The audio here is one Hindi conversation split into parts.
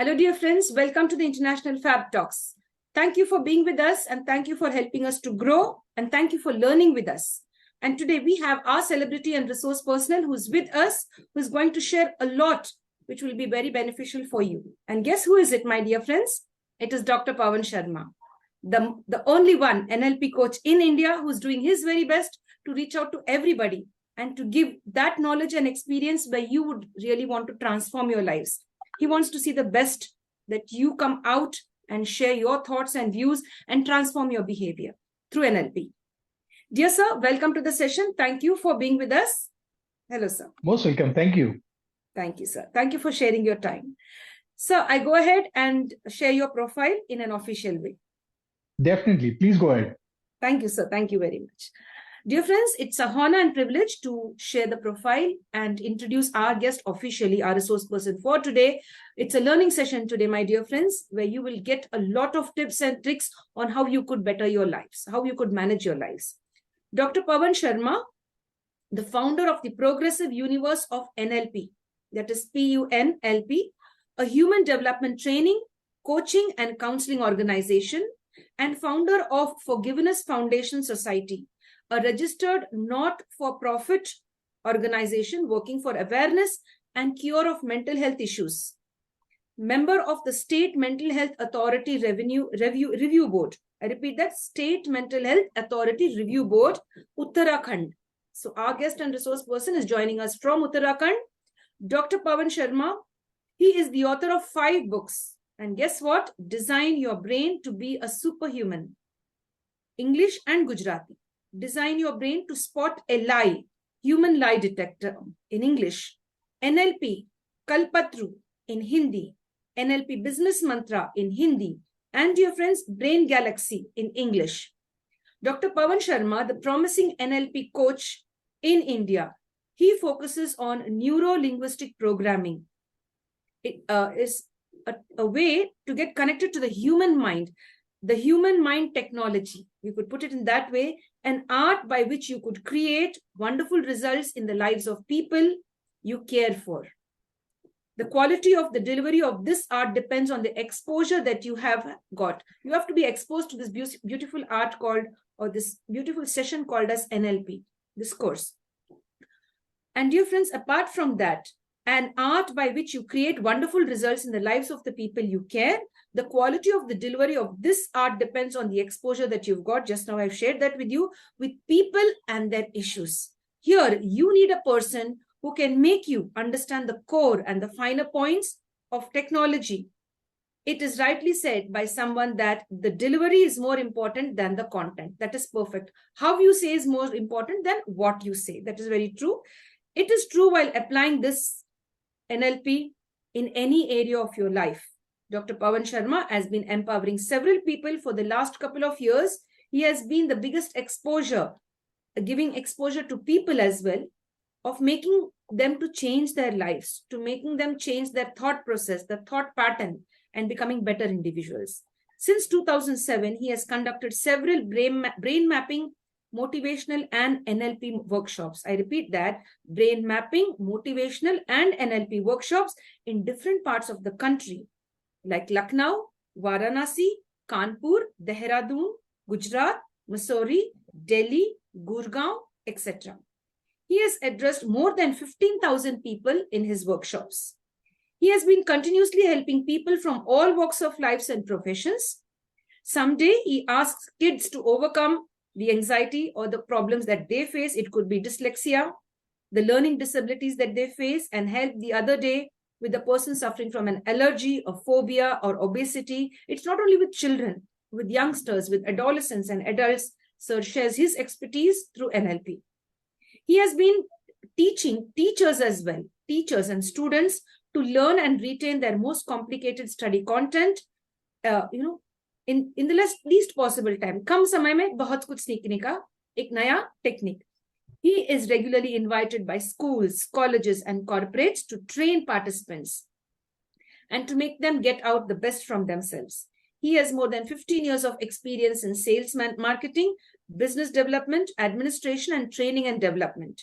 Hello, dear friends. Welcome to the International Fab Talks. Thank you for being with us and thank you for helping us to grow and thank you for learning with us. And today we have our celebrity and resource personnel who's with us, who's going to share a lot which will be very beneficial for you. And guess who is it, my dear friends? It is Dr. Pawan Sharma, the only one NLP coach in India who's doing his very best to reach out to everybody and to give that knowledge and experience where you would really want to transform your lives. He wants to see the best that you come out and share your thoughts and views and transform your behavior through NLP. Dear sir, welcome to the session. Thank you for being with us. Hello, sir. Most welcome. Thank you. Thank you, sir. Thank you for sharing your time. Sir, I go ahead and share your profile in an official way. Definitely. Please go ahead. Thank you, sir. Thank you very much. Dear friends, it's a honor and privilege to share the profile and introduce our guest officially, our resource person for today. It's a learning session today, my dear friends, where you will get a lot of tips and tricks on how you could better your lives, how you could manage your lives. Dr. Pawan Sharma, the founder of the Progressive Universe of NLP, that is PUNLP, a human development training, coaching and counseling organization, and founder of Forgiveness Foundation Society, a registered not-for-profit organization working for awareness and cure of mental health issues. Member of the State Mental Health Authority Review Board. I repeat that, State Mental Health Authority Review Board, Uttarakhand. So our guest and resource person is joining us from Uttarakhand. Dr. Pawan Sharma, he is the author of 5 books. And guess what? Design Your Brain to Be a Superhuman. English and Gujarati. Design Your Brain to Spot a Lie, Human Lie Detector in English. NLP, Kalpatru in Hindi. NLP Business Mantra in Hindi. And dear friends, Brain Galaxy in English. Dr. Pawan Sharma, the promising NLP coach in India, he focuses on neuro-linguistic programming. It is a way to get connected to the human mind technology. You could put it in that way, an art by which you could create wonderful results in the lives of people you care for. The quality of the delivery of this art depends on the exposure that you have got. You have to be exposed to this beautiful art called, or this beautiful session called as NLP, this course. And dear friends, apart from that, an art by which you create wonderful results in the lives of the people you care. The quality of the delivery of this art depends on the exposure that you've got. Just now I've shared that with you, with people and their issues. Here, you need a person who can make you understand the core and the finer points of technology. It is rightly said by someone that the delivery is more important than the content. That is perfect. How you say is more important than what you say. That is very true. It is true while applying this NLP in any area of your life. Dr. Pawan Sharma has been empowering several people for the last couple of years. He has been the biggest exposure, giving exposure to people as well, of making them to change their lives, to making them change their thought process, the thought pattern, and becoming better individuals. Since 2007, he has conducted several brain mapping, motivational and NLP workshops. I repeat that, brain mapping, motivational and NLP workshops in different parts of the country, like Lucknow, Varanasi, Kanpur, Dehradun, Gujarat, Mussoorie, Delhi, Gurgaon, etc. He has addressed more than 15,000 people in his workshops. He has been continuously helping people from all walks of lives and professions. Someday he asks kids to overcome the anxiety or the problems that they face. It could be dyslexia, the learning disabilities that they face, and help the other day with a person suffering from an allergy, a phobia, or obesity. It's not only with children, with youngsters, with adolescents and adults. Sir shares his expertise through NLP. He has been teaching teachers as well, teachers and students, to learn and retain their most complicated study content, in the least possible time. कम समय में बहुत कुछ सीखने का एक नया technique. He is regularly invited by schools, colleges, and corporates to train participants and to make them get out the best from themselves. He has more than 15 years of experience in sales marketing, business development, administration, and training and development.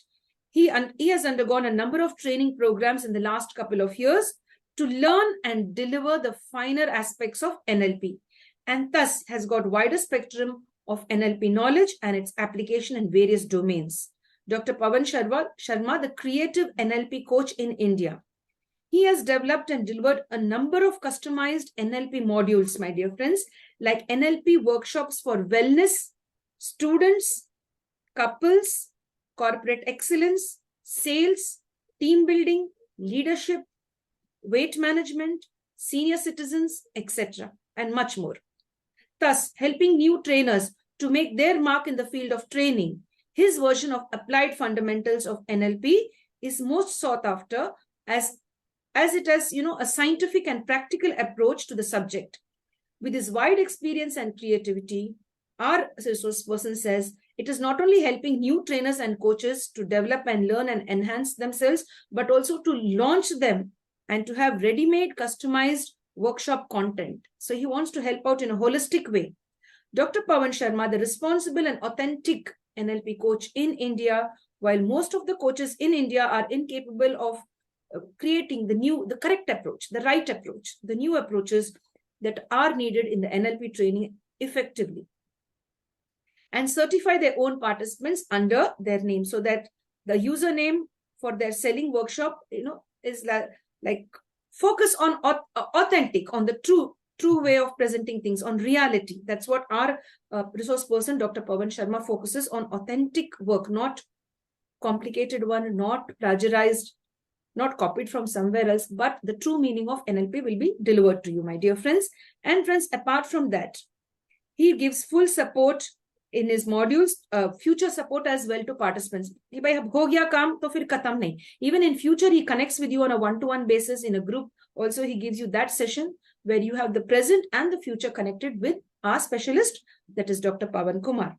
He has undergone a number of training programs in the last couple of years to learn and deliver the finer aspects of NLP, and thus has got wider spectrum of NLP knowledge and its application in various domains. Dr. Pawan Sharma, the creative NLP coach in India. He has developed and delivered a number of customized NLP modules, my dear friends, like NLP workshops for wellness, students, couples, corporate excellence, sales, team building, leadership, weight management, senior citizens, etc., and much more. Thus, helping new trainers to make their mark in the field of training. His version of applied fundamentals of NLP is most sought after as it has, a scientific and practical approach to the subject. With his wide experience and creativity, our resource person says it is not only helping new trainers and coaches to develop and learn and enhance themselves, but also to launch them and to have ready-made customized workshop content. So he wants to help out in a holistic way. Dr. Pawan Sharma, the responsible and authentic NLP coach in India, while most of the coaches in India are incapable of creating the correct approach, the right approach, the new approaches that are needed in the NLP training effectively, and certify their own participants under their name, so that the username for their selling workshop, is like focus on authentic, on the true way of presenting things, on reality. That's what our resource person, Dr. Pawan Sharma, focuses on: authentic work, not complicated one, not plagiarized, not copied from somewhere else, but the true meaning of NLP will be delivered to you, my dear friends. And friends, apart from that, he gives full support in his modules, future support as well to participants. Bhai, ab ho gaya kaam, to fir khatam nahi. Even in future, he connects with you on a one-to-one basis in a group. Also, he gives you that session where you have the present and the future connected with our specialist, that is Dr. Pawan Kumar.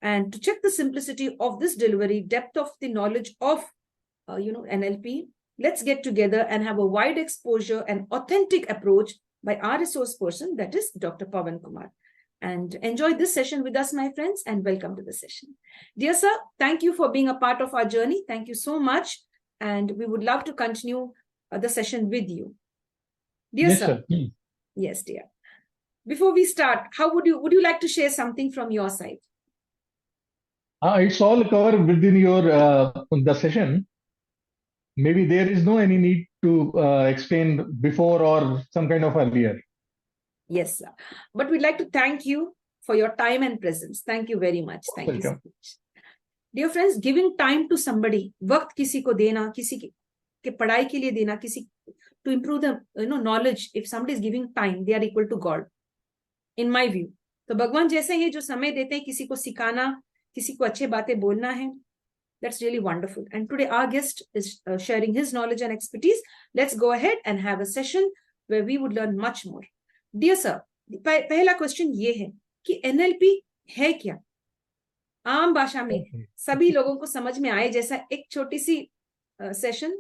And to check the simplicity of this delivery, depth of the knowledge of NLP, let's get together and have a wide exposure and authentic approach by our resource person, that is Dr. Pawan Kumar. And enjoy this session with us, my friends, and welcome to the session. Dear sir, thank you for being a part of our journey. Thank you so much. And we would love to continue the session with you. Dear Yes, sir. sir. Yes, dear. Before we start, how would you like to share something from your side? It's all covered within your the session. Maybe there is no any need to explain before or some kind of earlier. Yes, sir. But we'd like to thank you for your time and presence. Thank you very much. Thank you so much. Dear friends, giving time to somebody, वक्त किसी को देना, किसी के पढ़ाई के लिए देना, किसी to improve the knowledge. If somebody is giving time, they are equal to God, in my view. तो भगवान जैसे ये जो समय देते हैं किसी को सिखाना, किसी को अच्छे बातें बोलना है, that's really wonderful. And today our guest is sharing his knowledge and expertise. Let's go ahead and have a session where we would learn much more. Dear sir, पहला क्वेश्चन ये है कि NLP है क्या, आम भाषा में सभी लोगों को समझ में आए जैसा एक छोटी सी सेशन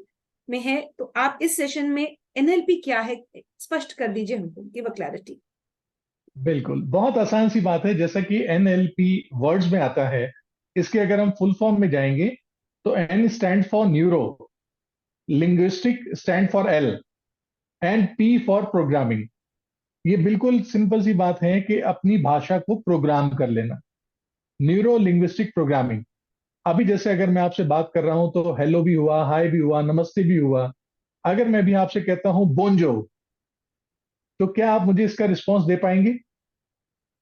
में है, तो आप इस सेशन में NLP क्या है स्पष्ट कर दीजिए हमको, गिव अ क्लैरिटी। बिल्कुल, बहुत आसान सी बात है। जैसा कि NLP वर्ड्स में आता है, इसके अगर हम फुल फॉर्म में जाएंगे तो N stand for neuro, linguistic stand for L and P for programming. ये बिल्कुल सिंपल सी बात है कि अपनी भाषा को प्रोग्राम कर लेना, न्यूरो लिंग्विस्टिक प्रोग्रामिंग। अभी जैसे अगर मैं आपसे बात कर रहा हूं तो हेलो भी हुआ, हाय भी हुआ, नमस्ते भी हुआ। अगर मैं भी आपसे कहता हूं बोंजो, तो क्या आप मुझे इसका रिस्पॉन्स दे पाएंगे?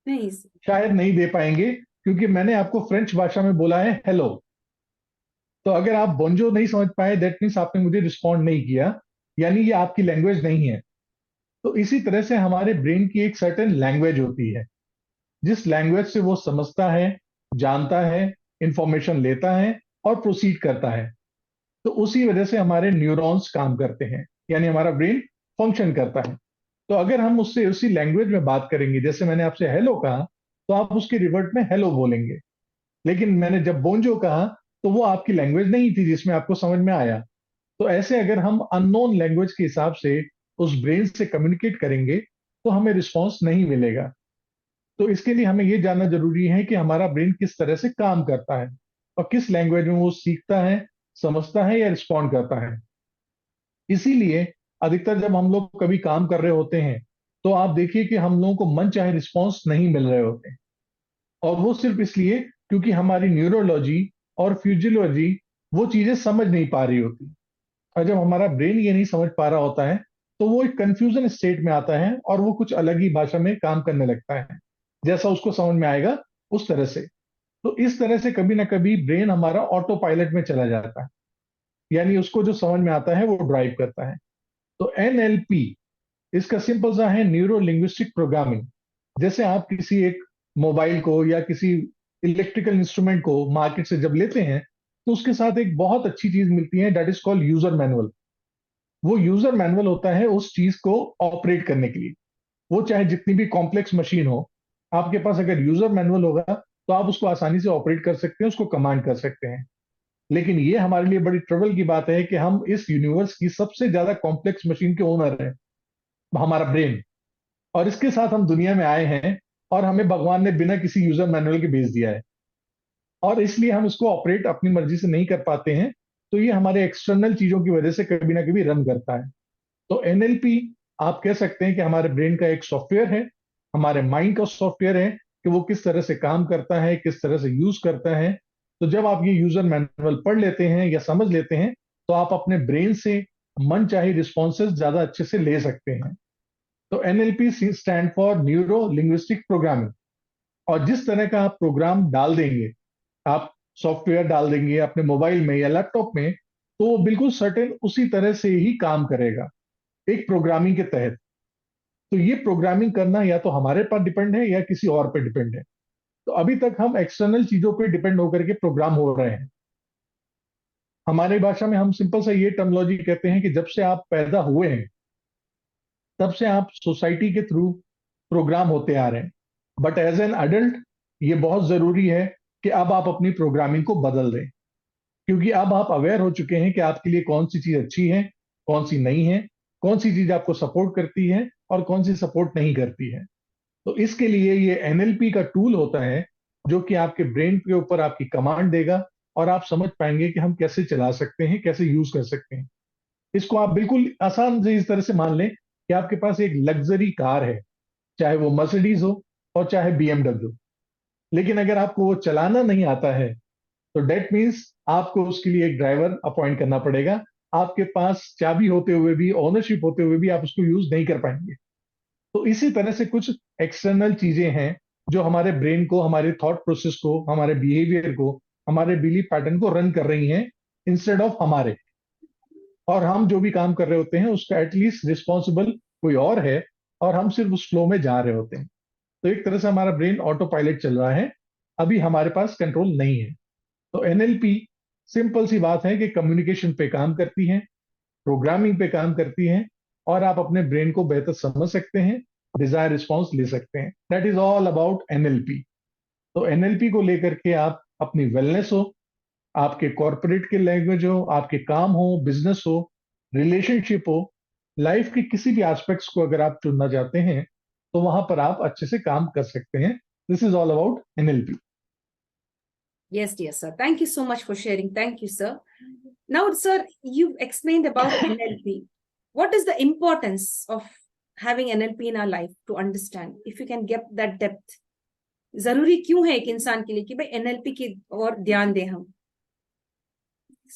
नहीं, शायद नहीं दे पाएंगे, क्योंकि मैंने आपको फ्रेंच भाषा में बोला है हेलो। तो अगर आप बोंजो नहीं समझ पाए, दैट मीन्स आपने मुझे रिस्पॉन्ड नहीं किया, यानी ये आपकी लैंग्वेज नहीं है। तो इसी तरह से हमारे ब्रेन की एक सर्टेन लैंग्वेज होती है, जिस लैंग्वेज से वो समझता है, जानता है, इंफॉर्मेशन लेता है और प्रोसीड करता है। तो उसी वजह से हमारे न्यूरॉन्स काम करते हैं, यानी हमारा ब्रेन फंक्शन करता है। तो अगर हम उससे उसी लैंग्वेज में बात करेंगे, जैसे मैंने आपसे हेलो कहा तो आप उसके रिवर्ट में हेलो बोलेंगे, लेकिन मैंने जब बोंजो कहा तो वो आपकी लैंग्वेज नहीं थी जिसमें आपको समझ में आया। तो ऐसे अगर हम अननोन लैंग्वेज के हिसाब से उस ब्रेन से कम्युनिकेट करेंगे तो हमें रिस्पॉन्स नहीं मिलेगा। तो इसके लिए हमें यह जानना जरूरी है कि हमारा ब्रेन किस तरह से काम करता है और किस लैंग्वेज में वो सीखता है, समझता है या रिस्पॉन्ड करता है। इसीलिए अधिकतर जब हम लोग कभी काम कर रहे होते हैं तो आप देखिए कि हम लोगों को मन चाहे रिस्पॉन्स नहीं मिल रहे होते, और वो सिर्फ इसलिए क्योंकि हमारी न्यूरोलॉजी और फिजियोलॉजी वो चीजें समझ नहीं पा रही होती। और जब हमारा ब्रेन ये नहीं समझ पा रहा होता है तो वो एक कंफ्यूजन स्टेट में आता है और वो कुछ अलग ही भाषा में काम करने लगता है, जैसा उसको समझ में आएगा उस तरह से। तो इस तरह से कभी ना कभी ब्रेन हमारा ऑटो पायलट में चला जाता है, यानी उसको जो समझ में आता है वो ड्राइव करता है। तो एनएलपी, इसका सिंपल सा है न्यूरो लिंग्विस्टिक प्रोग्रामिंग। जैसे आप किसी एक मोबाइल को या किसी इलेक्ट्रिकल इंस्ट्रूमेंट को मार्केट से जब लेते हैं तो उसके साथ एक बहुत अच्छी चीज मिलती है, that is called user manual. वो यूजर मैनुअल होता है उस चीज को ऑपरेट करने के लिए। वो चाहे जितनी भी कॉम्प्लेक्स मशीन हो, आपके पास अगर यूजर मैनुअल होगा तो आप उसको आसानी से ऑपरेट कर सकते हैं, उसको कमांड कर सकते हैं। लेकिन ये हमारे लिए बड़ी ट्रबल की बात है कि हम इस यूनिवर्स की सबसे ज्यादा कॉम्प्लेक्स मशीन के ओनर हैं, हमारा ब्रेन। और इसके साथ हम दुनिया में आए हैं और हमें भगवान ने बिना किसी यूजर मैनुअल के भेज दिया है, और इसलिए हम इसको ऑपरेट अपनी मर्जी से नहीं कर पाते हैं। तो ये हमारे एक्सटर्नल चीजों की वजह से कभी ना कभी रन करता है। तो एनएलपी, आप कह सकते हैं कि हमारे ब्रेन का एक सॉफ्टवेयर है, हमारे माइंड का सॉफ्टवेयर है कि वो किस तरह से काम करता है, किस तरह से यूज करता है। तो जब आप ये यूजर मैनुअल पढ़ लेते हैं या समझ लेते हैं तो आप अपने ब्रेन से मन चाहे रिस्पॉन्सेज ज्यादा अच्छे से ले सकते हैं। तो NLP stand for neuro linguistic programming. और जिस तरह का आप प्रोग्राम डाल देंगे, आप सॉफ्टवेयर डाल देंगे अपने मोबाइल में या लैपटॉप में, तो वो बिल्कुल सर्टेन उसी तरह से ही काम करेगा, एक प्रोग्रामिंग के तहत। तो ये प्रोग्रामिंग करना या तो हमारे पर डिपेंड है या किसी और पे डिपेंड है। तो अभी तक हम एक्सटर्नल चीजों पे डिपेंड होकर के प्रोग्राम हो रहे हैं। हमारी भाषा में हम सिंपल सा ये टर्मिनोलॉजी कहते हैं कि जब से आप पैदा हुए हैं तब से आप सोसाइटी के थ्रू प्रोग्राम होते आ रहे हैं। बट एज एन अडल्ट ये बहुत जरूरी है कि अब आप अपनी प्रोग्रामिंग को बदल दें, क्योंकि अब आप अवेयर हो चुके हैं कि आपके लिए कौन सी चीज अच्छी है, कौन सी नहीं है, कौन सी चीज आपको सपोर्ट करती है और कौन सी सपोर्ट नहीं करती है। तो इसके लिए ये एनएलपी का टूल होता है जो कि आपके ब्रेन के ऊपर आपकी कमांड देगा, और आप समझ पाएंगे कि हम कैसे चला सकते हैं, कैसे यूज कर सकते हैं। इसको आप बिल्कुल आसान से इस तरह से मान लें कि आपके पास एक लग्जरी कार है, चाहे वो मर्सिडीज हो और चाहे बीएमडब्ल्यू। लेकिन अगर आपको वो चलाना नहीं आता है तो डेट मीन्स आपको उसके लिए एक ड्राइवर अपॉइंट करना पड़ेगा। आपके पास चाबी होते हुए भी, ओनरशिप होते हुए भी आप उसको यूज नहीं कर पाएंगे। तो इसी तरह से कुछ एक्सटर्नल चीजें हैं जो हमारे ब्रेन को, हमारे थॉट प्रोसेस को, हमारे बिहेवियर को, हमारे बिलीफ पैटर्न को रन कर रही हैं इंस्टेड ऑफ हमारे। और हम जो भी काम कर रहे होते हैं उसका एटलीस्ट रिस्पॉन्सिबल कोई और है, और हम सिर्फ उस फ्लो में जा रहे होते हैं। तो एक तरह से हमारा ब्रेन ऑटो पायलट चल रहा है, अभी हमारे पास कंट्रोल नहीं है। तो एनएलपी सिंपल सी बात है कि कम्युनिकेशन पे काम करती है, प्रोग्रामिंग पे काम करती है, और आप अपने ब्रेन को बेहतर समझ सकते हैं, डिजायर रिस्पॉन्स ले सकते हैं। That is all about NLP. तो एनएलपी को लेकर के आप अपनी वेलनेस हो, आपके कॉर्पोरेट के लैंग्वेज हो, आपके काम हो, बिजनेस हो, रिलेशनशिप हो, लाइफ के किसी भी एस्पेक्ट्स को अगर आप चुनना चाहते हैं तो वहां पर आप अच्छे से काम कर सकते हैं। This is all about NLP. Yes, dear sir. Thank you so much for sharing. Thank you, sir. Now, sir, you've explained about NLP. What is the importance of having NLP in our life to understand? If you can get that depth. जरूरी क्यों है एक इंसान के लिए कि भाई एनएलपी की ओर ध्यान दें हम?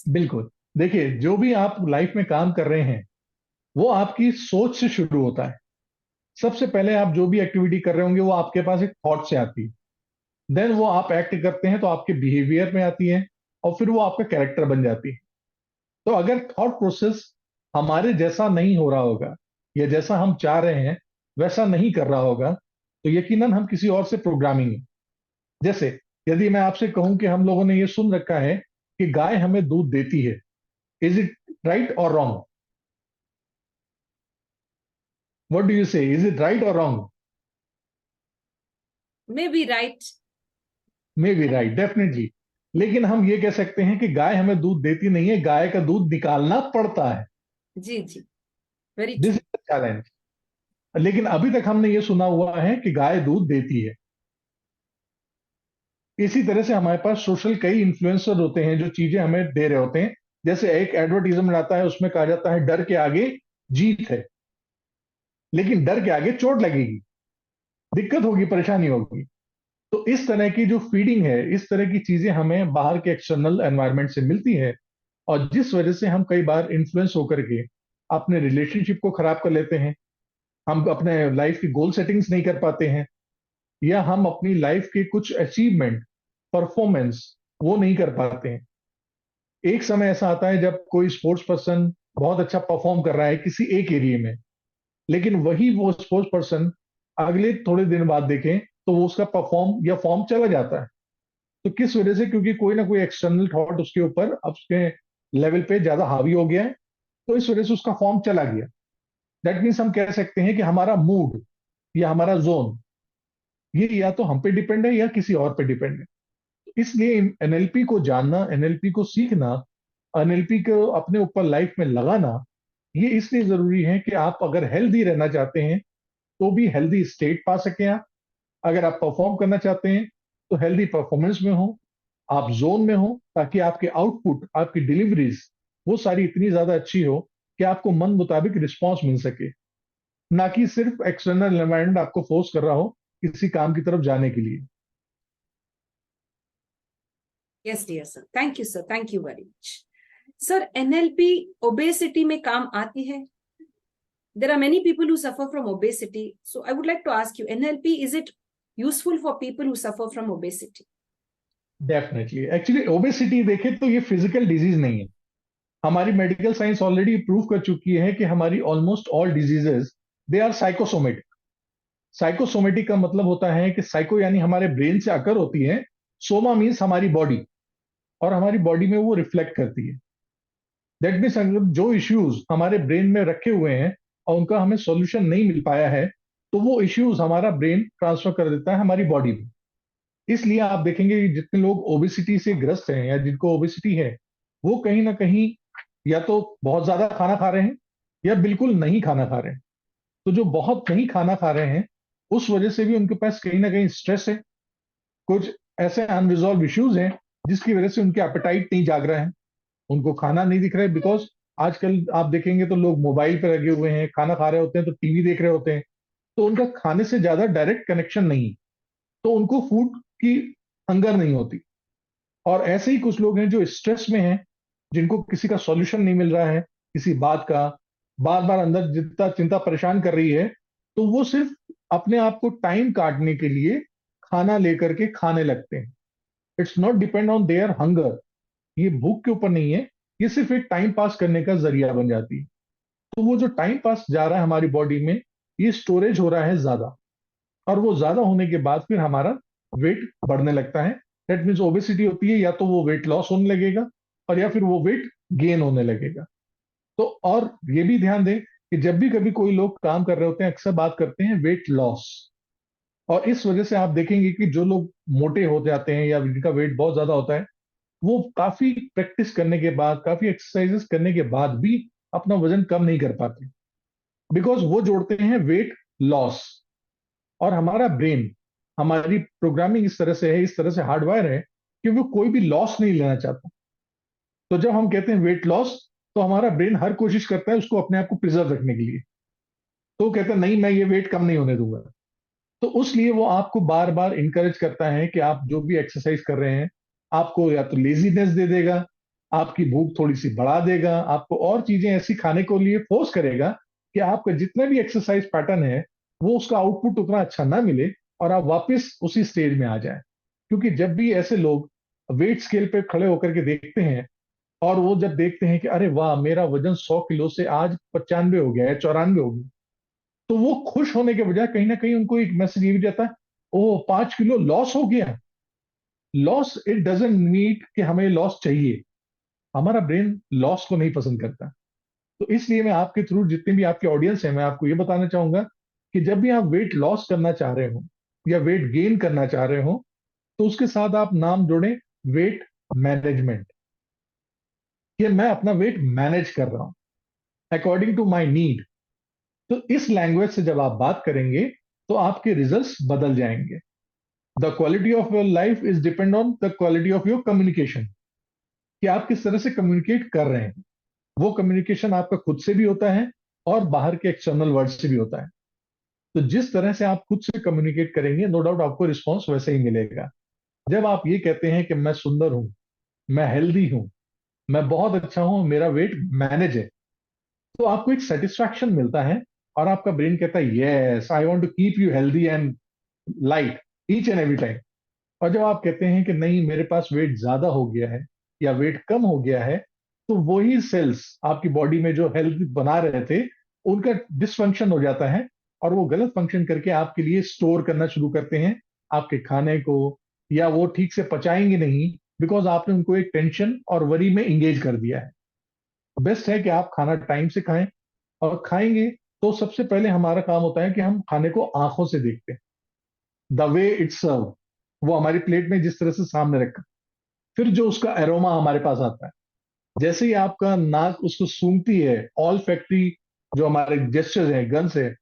बिल्कुल। देखिए, जो भी आप लाइफ में काम कर रहे हैं वो आपकी सोच से शुरू होता है। सबसे पहले आप जो भी एक्टिविटी कर रहे होंगे वो आपके पास एक थॉट से आती है, देन वो आप एक्ट करते हैं तो आपके बिहेवियर में आती है, और फिर वो आपका कैरेक्टर बन जाती है। तो अगर थॉट प्रोसेस हमारे जैसा नहीं हो रहा होगा, या जैसा हम चाह रहे हैं वैसा नहीं कर रहा होगा, तो यकीनन हम किसी और से प्रोग्रामिंग है। जैसे यदि मैं आपसे कहूं कि हम लोगों ने ये सुन रखा है कि गाय हमें दूध देती है, इज इट राइट और रॉन्ग? व्हाट डू यू से, इज इट राइट और wrong? May be right. May be right, definitely. लेकिन हम ये कह सकते हैं कि गाय हमें दूध देती नहीं है, गाय का दूध निकालना पड़ता है। जी जी, very this true. Is the challenge. लेकिन अभी तक हमने ये सुना हुआ है कि गाय दूध देती है। इसी तरह से हमारे पास सोशल कई इन्फ्लुएंसर होते हैं जो चीजें हमें दे रहे होते हैं। जैसे एक एडवर्टीजमेंट आता है, उसमें कहा जाता है डर के आगे जीत है, लेकिन डर के आगे चोट लगेगी, दिक्कत होगी, परेशानी होगी। तो इस तरह की जो फीडिंग है, इस तरह की चीजें हमें बाहर के एक्सटर्नल एनवायरनमेंट से मिलती है, और जिस वजह से हम कई बार इन्फ्लुएंस होकर के अपने रिलेशनशिप को खराब कर लेते हैं, हम अपने लाइफ की गोल सेटिंग्स नहीं कर पाते हैं, या हम अपनी लाइफ के कुछ अचीवमेंट, परफॉर्मेंस वो नहीं कर पाते हैं। एक समय ऐसा आता है जब कोई स्पोर्ट्स पर्सन बहुत अच्छा परफॉर्म कर रहा है किसी एक एरिया में, लेकिन वही वो स्पोर्ट्स पर्सन अगले थोड़े दिन बाद देखें तो वो उसका परफॉर्म या फॉर्म चला जाता है। तो किस वजह से? क्योंकि कोई ना कोई एक्सटर्नल थॉट उसके ऊपर, अब उसके लेवल पे ज्यादा हावी हो गया है, तो इस वजह से उसका फॉर्म चला गया। दैट मीन्स हम कह सकते हैं कि हमारा मूड या हमारा जोन, ये या तो हम पे डिपेंड है या किसी और पे डिपेंड है। इसलिए एनएलपी को जानना, एनएलपी को सीखना, एनएलपी को अपने ऊपर लाइफ में लगाना, ये इसलिए जरूरी है कि आप अगर हेल्दी रहना चाहते हैं तो भी हेल्दी स्टेट पा सकें आप। अगर आप परफॉर्म करना चाहते हैं तो हेल्दी परफॉर्मेंस में हो, आप जोन में हो, ताकि आपके आउटपुट, आपकी डिलीवरीज वो सारी इतनी ज्यादा अच्छी हो कि आपको मन मुताबिक रिस्पॉन्स मिल सके, ना कि सिर्फ एक्सटर्नल एनवायरनमेंट आपको फोर्स कर रहा हो किसी काम की तरफ जाने के लिए। Yes dear sir, thank you sir, thank you very much. Sir, NLP obesity में काम आती है? There are many people who suffer from obesity. So I would like to ask you, NLP, is it useful for people who suffer from obesity? Definitely. Actually obesity देखें तो ये फिजिकल डिजीज नहीं है। हमारी मेडिकल साइंस ऑलरेडी प्रूव कर चुकी है कि हमारी almost all diseases they are psychosomatic. Psychosomatic का मतलब होता है कि साइको यानी हमारे ब्रेन से अकर होती है, सोमा मीन्स हमारी बॉडी, और हमारी बॉडी में वो रिफ्लेक्ट करती है। दैट मीन्स जो इश्यूज हमारे ब्रेन में रखे हुए हैं और उनका हमें सॉल्यूशन नहीं मिल पाया है, तो वो इश्यूज हमारा ब्रेन ट्रांसफर कर देता है हमारी बॉडी में। इसलिए आप देखेंगे कि जितने लोग ओबेसिटी से ग्रस्त हैं या जिनको ओबेसिटी है, वो कहीं ना कहीं या तो बहुत ज्यादा खाना खा रहे हैं या बिल्कुल नहीं खाना खा रहे हैं। तो जो बहुत नहीं खाना खा रहे हैं, उस वजह से भी उनके पास कहीं ना कहीं स्ट्रेस है, कुछ ऐसे अनरिजॉल्व इश्यूज हैं जिसकी वजह से उनके एपेटाइट नहीं जाग रहा है, उनको खाना नहीं दिख रहा है। बिकॉज आजकल आप देखेंगे तो लोग मोबाइल पे लगे हुए हैं, खाना खा रहे होते हैं तो टीवी देख रहे होते हैं, तो उनका खाने से ज्यादा डायरेक्ट कनेक्शन नहीं, तो उनको फूड की हंगर नहीं होती। और ऐसे ही कुछ लोग हैं जो स्ट्रेस में हैं, जिनको किसी का सॉल्यूशन नहीं मिल रहा है किसी बात का, बार बार अंदर जितना चिंता परेशान कर रही है, तो वो सिर्फ अपने आप को टाइम काटने के लिए खाना लेकर के खाने लगते हैं। It's not depend on their hunger, ये भूख के ऊपर नहीं है, ये सिर्फ एक टाइम पास करने का जरिया बन जाती है। तो वो जो टाइम पास जा रहा है हमारी बॉडी में, ये स्टोरेज हो रहा है ज्यादा, और वो ज्यादा होने के बाद फिर हमारा वेट बढ़ने लगता है। दैट मीन्स ओबेसिटी होती है, या तो वो वेट लॉस होने लगेगा और या फिर वो वेट गेन होने लगेगा। तो और ये भी ध्यान दें कि जब भी कभी कोई लोग काम कर रहे होते हैं, अक्सर बात करते हैं वेट लॉस, और इस वजह से आप देखेंगे कि जो लोग मोटे हो जाते हैं या जिनका वेट बहुत ज्यादा होता है, वो काफी प्रैक्टिस करने के बाद, काफी एक्सरसाइजेस करने के बाद भी अपना वजन कम नहीं कर पाते, बिकॉज वो जोड़ते हैं वेट लॉस। और हमारा ब्रेन, हमारी प्रोग्रामिंग इस तरह से है, इस तरह से हार्डवायर है कि वो कोई भी लॉस नहीं लेना चाहता। तो जब हम कहते हैं वेट लॉस, तो हमारा ब्रेन हर कोशिश करता है उसको अपने आप को प्रिजर्व रखने के लिए, तो वो कहता है नहीं, मैं ये वेट कम नहीं होने दूंगा। तो उसलिए वो आपको बार बार इंकरेज करता है कि आप जो भी एक्सरसाइज कर रहे हैं, आपको या तो लेजीनेस दे देगा, आपकी भूख थोड़ी सी बढ़ा देगा, आपको और चीजें ऐसी खाने को लिए फोर्स करेगा कि आपका जितना भी एक्सरसाइज पैटर्न है, वो उसका आउटपुट उतना अच्छा ना मिले और आप वापस उसी स्टेज में आ जाए। क्योंकि जब भी ऐसे लोग वेट स्केल पे खड़े होकर के देखते हैं, और वो जब देखते हैं कि अरे वाह, मेरा वजन 100 किलो से आज 95 हो गया है, 94 हो गया, तो वो खुश होने के बजाय कहीं ना कहीं उनको एक मैसेज ये भी जाता है, ओ 5 किलो लॉस हो गया। लॉस इट डजेंट मीन कि हमें लॉस चाहिए, हमारा ब्रेन लॉस को नहीं पसंद करता। तो इसलिए मैं आपके थ्रू, जितने भी आपके ऑडियंस है, मैं आपको ये बताना चाहूंगा कि जब भी आप वेट लॉस करना चाह रहे हो या वेट गेन करना चाह रहे हो, तो उसके साथ आप नाम जोड़ें वेट मैनेजमेंट, कि मैं अपना वेट मैनेज कर रहा हूं अकॉर्डिंग टू माई नीड। तो इस लैंग्वेज से जब आप बात करेंगे तो आपके रिजल्ट्स बदल जाएंगे। The quality of your life is depend on the quality of your communication, कि आप किस तरह से कम्युनिकेट कर रहे हैं। वो कम्युनिकेशन आपका खुद से भी होता है, और बाहर के एक्सटर्नल वर्ल्ड से भी होता है। तो जिस तरह से आप खुद से कम्युनिकेट करेंगे, नो डाउट आपको रिस्पॉन्स वैसे ही मिलेगा। जब आप ये कहते हैं कि मैं सुंदर हूं, मैं हेल्दी हूं, मैं बहुत अच्छा हूं, मेरा वेट मैनेज है, तो आपको एक सेटिस्फैक्शन मिलता है, और आपका ब्रेन कहता है yes I want to keep you healthy and light each and every time. और जब आप कहते हैं कि नहीं मेरे पास वेट ज्यादा हो गया है या वेट कम हो गया है, तो वही सेल्स आपकी बॉडी में जो हेल्थ बना रहे थे, उनका डिसफंक्शन हो जाता है, और वो गलत फंक्शन करके आपके लिए स्टोर करना शुरू करते हैं आपके खाने को, या वो ठीक से पचाएंगे नहीं, बिकॉज आपने उनको एक टेंशन और वरी में इंगेज कर दिया है। बेस्ट है कि आप खाना टाइम से खाएं, और खाएंगे तो सबसे पहले हमारा काम होता है कि हम खाने को आंखों से देखते हैं, द वे इट्स सर्व, वो हमारी प्लेट में जिस तरह से सामने रखा, फिर जो उसका एरोमा हमारे पास आता है, जैसे ही आपका नाक उसको सूंघती है, ऑल फैक्ट्री जो हमारे जेस्चर्स हैं, गन्स है,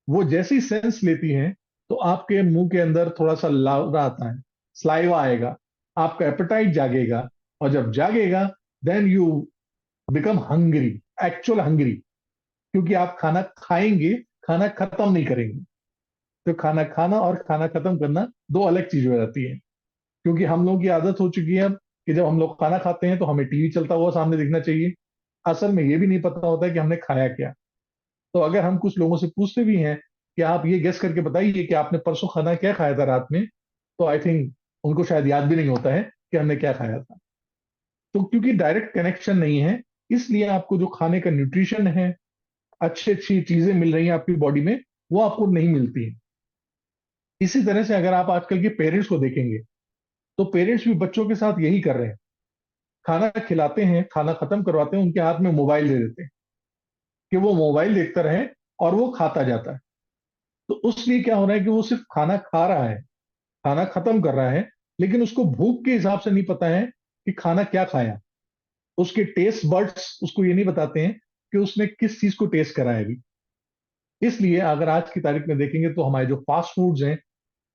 वो जैसी सेंस लेती हैं, तो आपके मुंह के अंदर थोड़ा सा लावरा आता है, स्लाइवा आएगा, आपका एपेटाइट जागेगा, और जब जागेगा then you become hungry, actual hungry, क्योंकि आप खाना खाएंगे, खाना खत्म नहीं करेंगे। तो खाना खाना और खाना खत्म करना दो अलग चीज हो जाती है, क्योंकि हम लोगों की आदत हो चुकी है अब कि जब हम लोग खाना खाते हैं तो हमें टीवी चलता हुआ सामने दिखना चाहिए। असल में ये भी नहीं पता होता है कि हमने खाया क्या। तो अगर हम कुछ लोगों से पूछते भी हैं कि आप ये गेस करके बताइए कि आपने परसों खाना क्या खाया था रात में, तो आई थिंक उनको शायद याद भी नहीं होता है कि हमने क्या खाया था। तो क्योंकि डायरेक्ट कनेक्शन नहीं है, इसलिए आपको जो खाने का न्यूट्रिशन है, अच्छी अच्छी चीजें मिल रही हैं आपकी बॉडी में, वो आपको नहीं मिलती हैं। इसी तरह से अगर आप आजकल के पेरेंट्स को देखेंगे, तो पेरेंट्स भी बच्चों के साथ यही कर रहे हैं, खाना खिलाते हैं, खाना खत्म करवाते हैं, उनके हाथ में मोबाइल दे देते हैं कि वो मोबाइल देखता रहे, और वो खाता जाता है। तो उसलिए क्या हो रहा है कि वो सिर्फ खाना खा रहा है, खाना खत्म कर रहा है, लेकिन उसको भूख के हिसाब से नहीं पता है कि खाना क्या खाया। उसके टेस्ट बर्ड्स उसको ये नहीं बताते हैं कि उसने किस चीज को टेस्ट करा है अभी। इसलिए अगर आज की तारीख में देखेंगे तो हमारे जो फास्ट फूड्स हैं,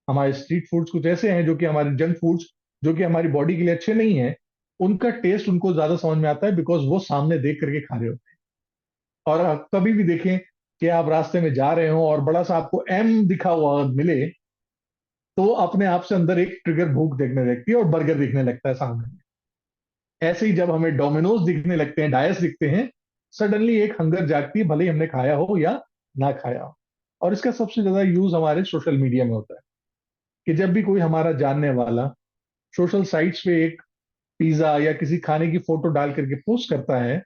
हमारे स्ट्रीट फूड्स कुछ ऐसे हैं जो कि हमारे जंक फूड्स, जो कि हमारी बॉडी के लिए अच्छे नहीं है, उनका टेस्ट उनको ज्यादा समझ में आता है, बिकॉज वो सामने देख करके खा रहे होते हैं। और कभी भी देखें कि आप रास्ते में जा रहे हो और बड़ा सा आपको एम दिखा हुआ मिले, तो अपने आप से अंदर एक ट्रिगर भूख देखने लगती है और बर्गर दिखने लगता है सामने। ऐसे ही जब हमें डोमिनोज दिखने लगते हैं, डायस दिखते हैं, सडनली एक हंगर जागती है, भले ही हमने खाया हो या ना खाया हो। और इसका सबसे ज्यादा यूज हमारे सोशल मीडिया में होता है, कि जब भी कोई हमारा जानने वाला सोशल साइट्स पे एक पिज्जा या किसी खाने की फोटो डाल करके पोस्ट करता है,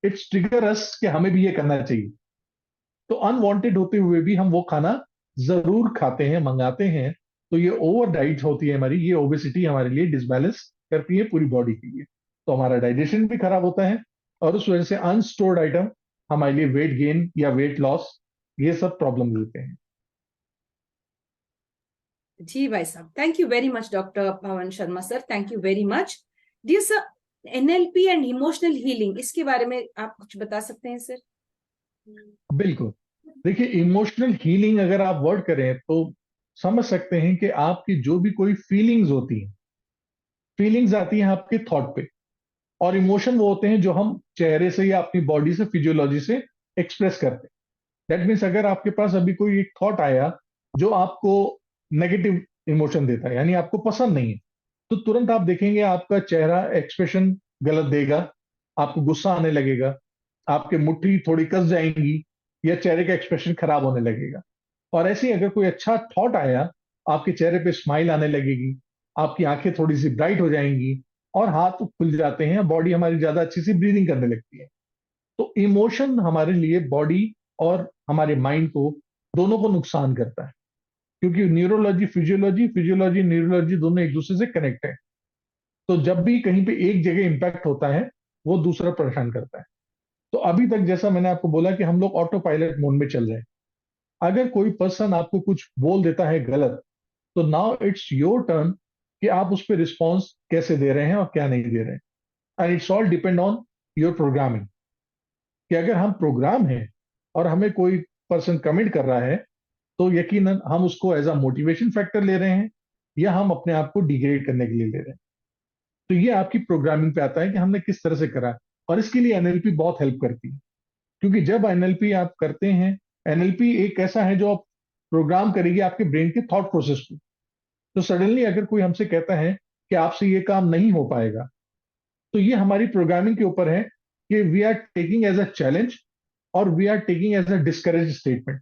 इट्स ट्रिगर अस कि हमें भी ये करना चाहिए। तो अनवांटेड होते हुए भी हम वो खाना जरूर खाते हैं, मंगाते हैं। तो ये ओवर डाइट होती है हमारी, ये ओबेसिटी हमारे लिए डिसबैलेंस करती है पूरी बॉडी के लिए। तो हमारा डाइजेशन भी खराब होता है, और उस वजह से अनस्टोर्ड आइटम हमारे लिए वेट गेन या वेट लॉस, ये सब प्रॉब्लम देते हैं। जी भाई साहब, thank you very much doctor Pawan Sharma sir, thank you very much. Dear sir, NLP and emotional healing, इसके बारे में आप कुछ बता सकते हैं सर? बिल्कुल। देखिए, इमोशनल हीलिंग अगर आप वर्ड करें तो समझ सकते हैं कि आपकी जो भी कोई फीलिंग्स होती हैं, फीलिंग्स आती हैं आपके थॉट पे, और इमोशन वो होते हैं जो हम चेहरे से या अपनी बॉडी से, फिजियोलॉजी से एक्सप्रेस करते हैं। दैट मीन्स अगर आपके पास अभी कोई एक थॉट आया जो आपको नेगेटिव इमोशन देता है, यानी आपको पसंद नहीं है, तो तुरंत आप देखेंगे आपका चेहरा एक्सप्रेशन गलत देगा, आपको गुस्सा आने लगेगा, आपके मुट्ठी थोड़ी कस जाएंगी, या चेहरे का एक्सप्रेशन खराब होने लगेगा। और ऐसे ही अगर कोई अच्छा थॉट आया, आपके चेहरे पे स्माइल आने लगेगी, आपकी आंखें थोड़ी सी ब्राइट हो जाएंगी, और हाथ खुल जाते हैं, बॉडी हमारी ज्यादा अच्छी सी ब्रीदिंग करने लगती है। तो इमोशन हमारे लिए बॉडी और हमारे माइंड को, दोनों को नुकसान करता है, क्योंकि न्यूरोलॉजी फिजियोलॉजी, फिजियोलॉजी न्यूरोलॉजी दोनों एक दूसरे से कनेक्ट है। तो जब भी कहीं पे एक जगह इंपैक्ट होता है, वो दूसरा परेशान करता है। तो अभी तक जैसा मैंने आपको बोला कि हम लोग ऑटो पायलट मोड में चल रहे हैं। अगर कोई पर्सन आपको कुछ बोल देता है गलत, तो नाउ इट्स योर टर्न कि आप उस पर रिस्पॉन्स कैसे दे रहे हैं और क्या नहीं दे रहे हैं। And it's all depend on your programming, कि अगर हम प्रोग्राम हैं और हमें कोई पर्सन कमेंट कर रहा है, तो यकीनन हम उसको एज अ मोटिवेशन फैक्टर ले रहे हैं, या हम अपने आप को डिग्रेड करने के लिए ले रहे हैं। तो ये आपकी प्रोग्रामिंग पे आता है कि हमने किस तरह से करा है। और इसके लिए एनएलपी बहुत हेल्प करती है, क्योंकि जब एनएलपी आप करते हैं, एनएलपी एक ऐसा है जो आप प्रोग्राम करेगी आपके ब्रेन के थॉट प्रोसेस को। तो सडनली अगर कोई हमसे कहता है कि आपसे ये काम नहीं हो पाएगा, तो ये हमारी प्रोग्रामिंग के ऊपर है कि we are taking as a challenge और we are taking as a discourage statement.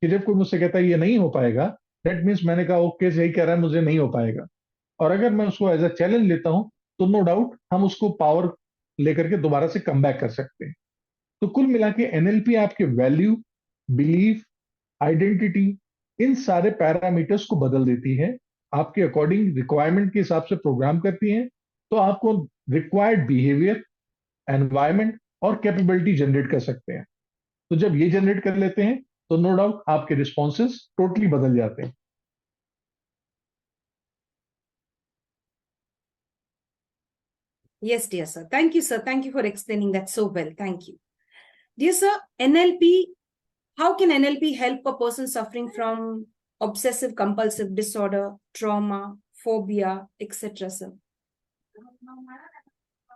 कि जब कोई मुझसे कहता है ये नहीं हो पाएगा, दैट मीन्स मैंने कहा ओके सही कह रहा है, मुझे नहीं हो पाएगा। और अगर मैं उसको एज अ चैलेंज लेता हूं, तो नो डाउट हम उसको पावर लेकर के दोबारा से कम बैक कर सकते हैं। तो कुल मिला के एनएलपी आपके वैल्यू, बिलीफ, आइडेंटिटी, इन सारे पैरामीटर्स को बदल देती है, आपके अकॉर्डिंग रिक्वायरमेंट के हिसाब से प्रोग्राम करती है। तो आपको रिक्वायर्ड बिहेवियर, एनवायरमेंट और कैपेबिलिटी जनरेट कर सकते हैं। तो जब ये जनरेट कर लेते हैं, तो नो डाउट आपके रिस्पॉन्सेस टोटली बदल जाते हैं। Yes, dear sir. Thank you, sir. Thank you for explaining that so well. Thank you. Dear sir, NLP, how can NLP help a person suffering from obsessive compulsive disorder, trauma, phobia, etc., sir?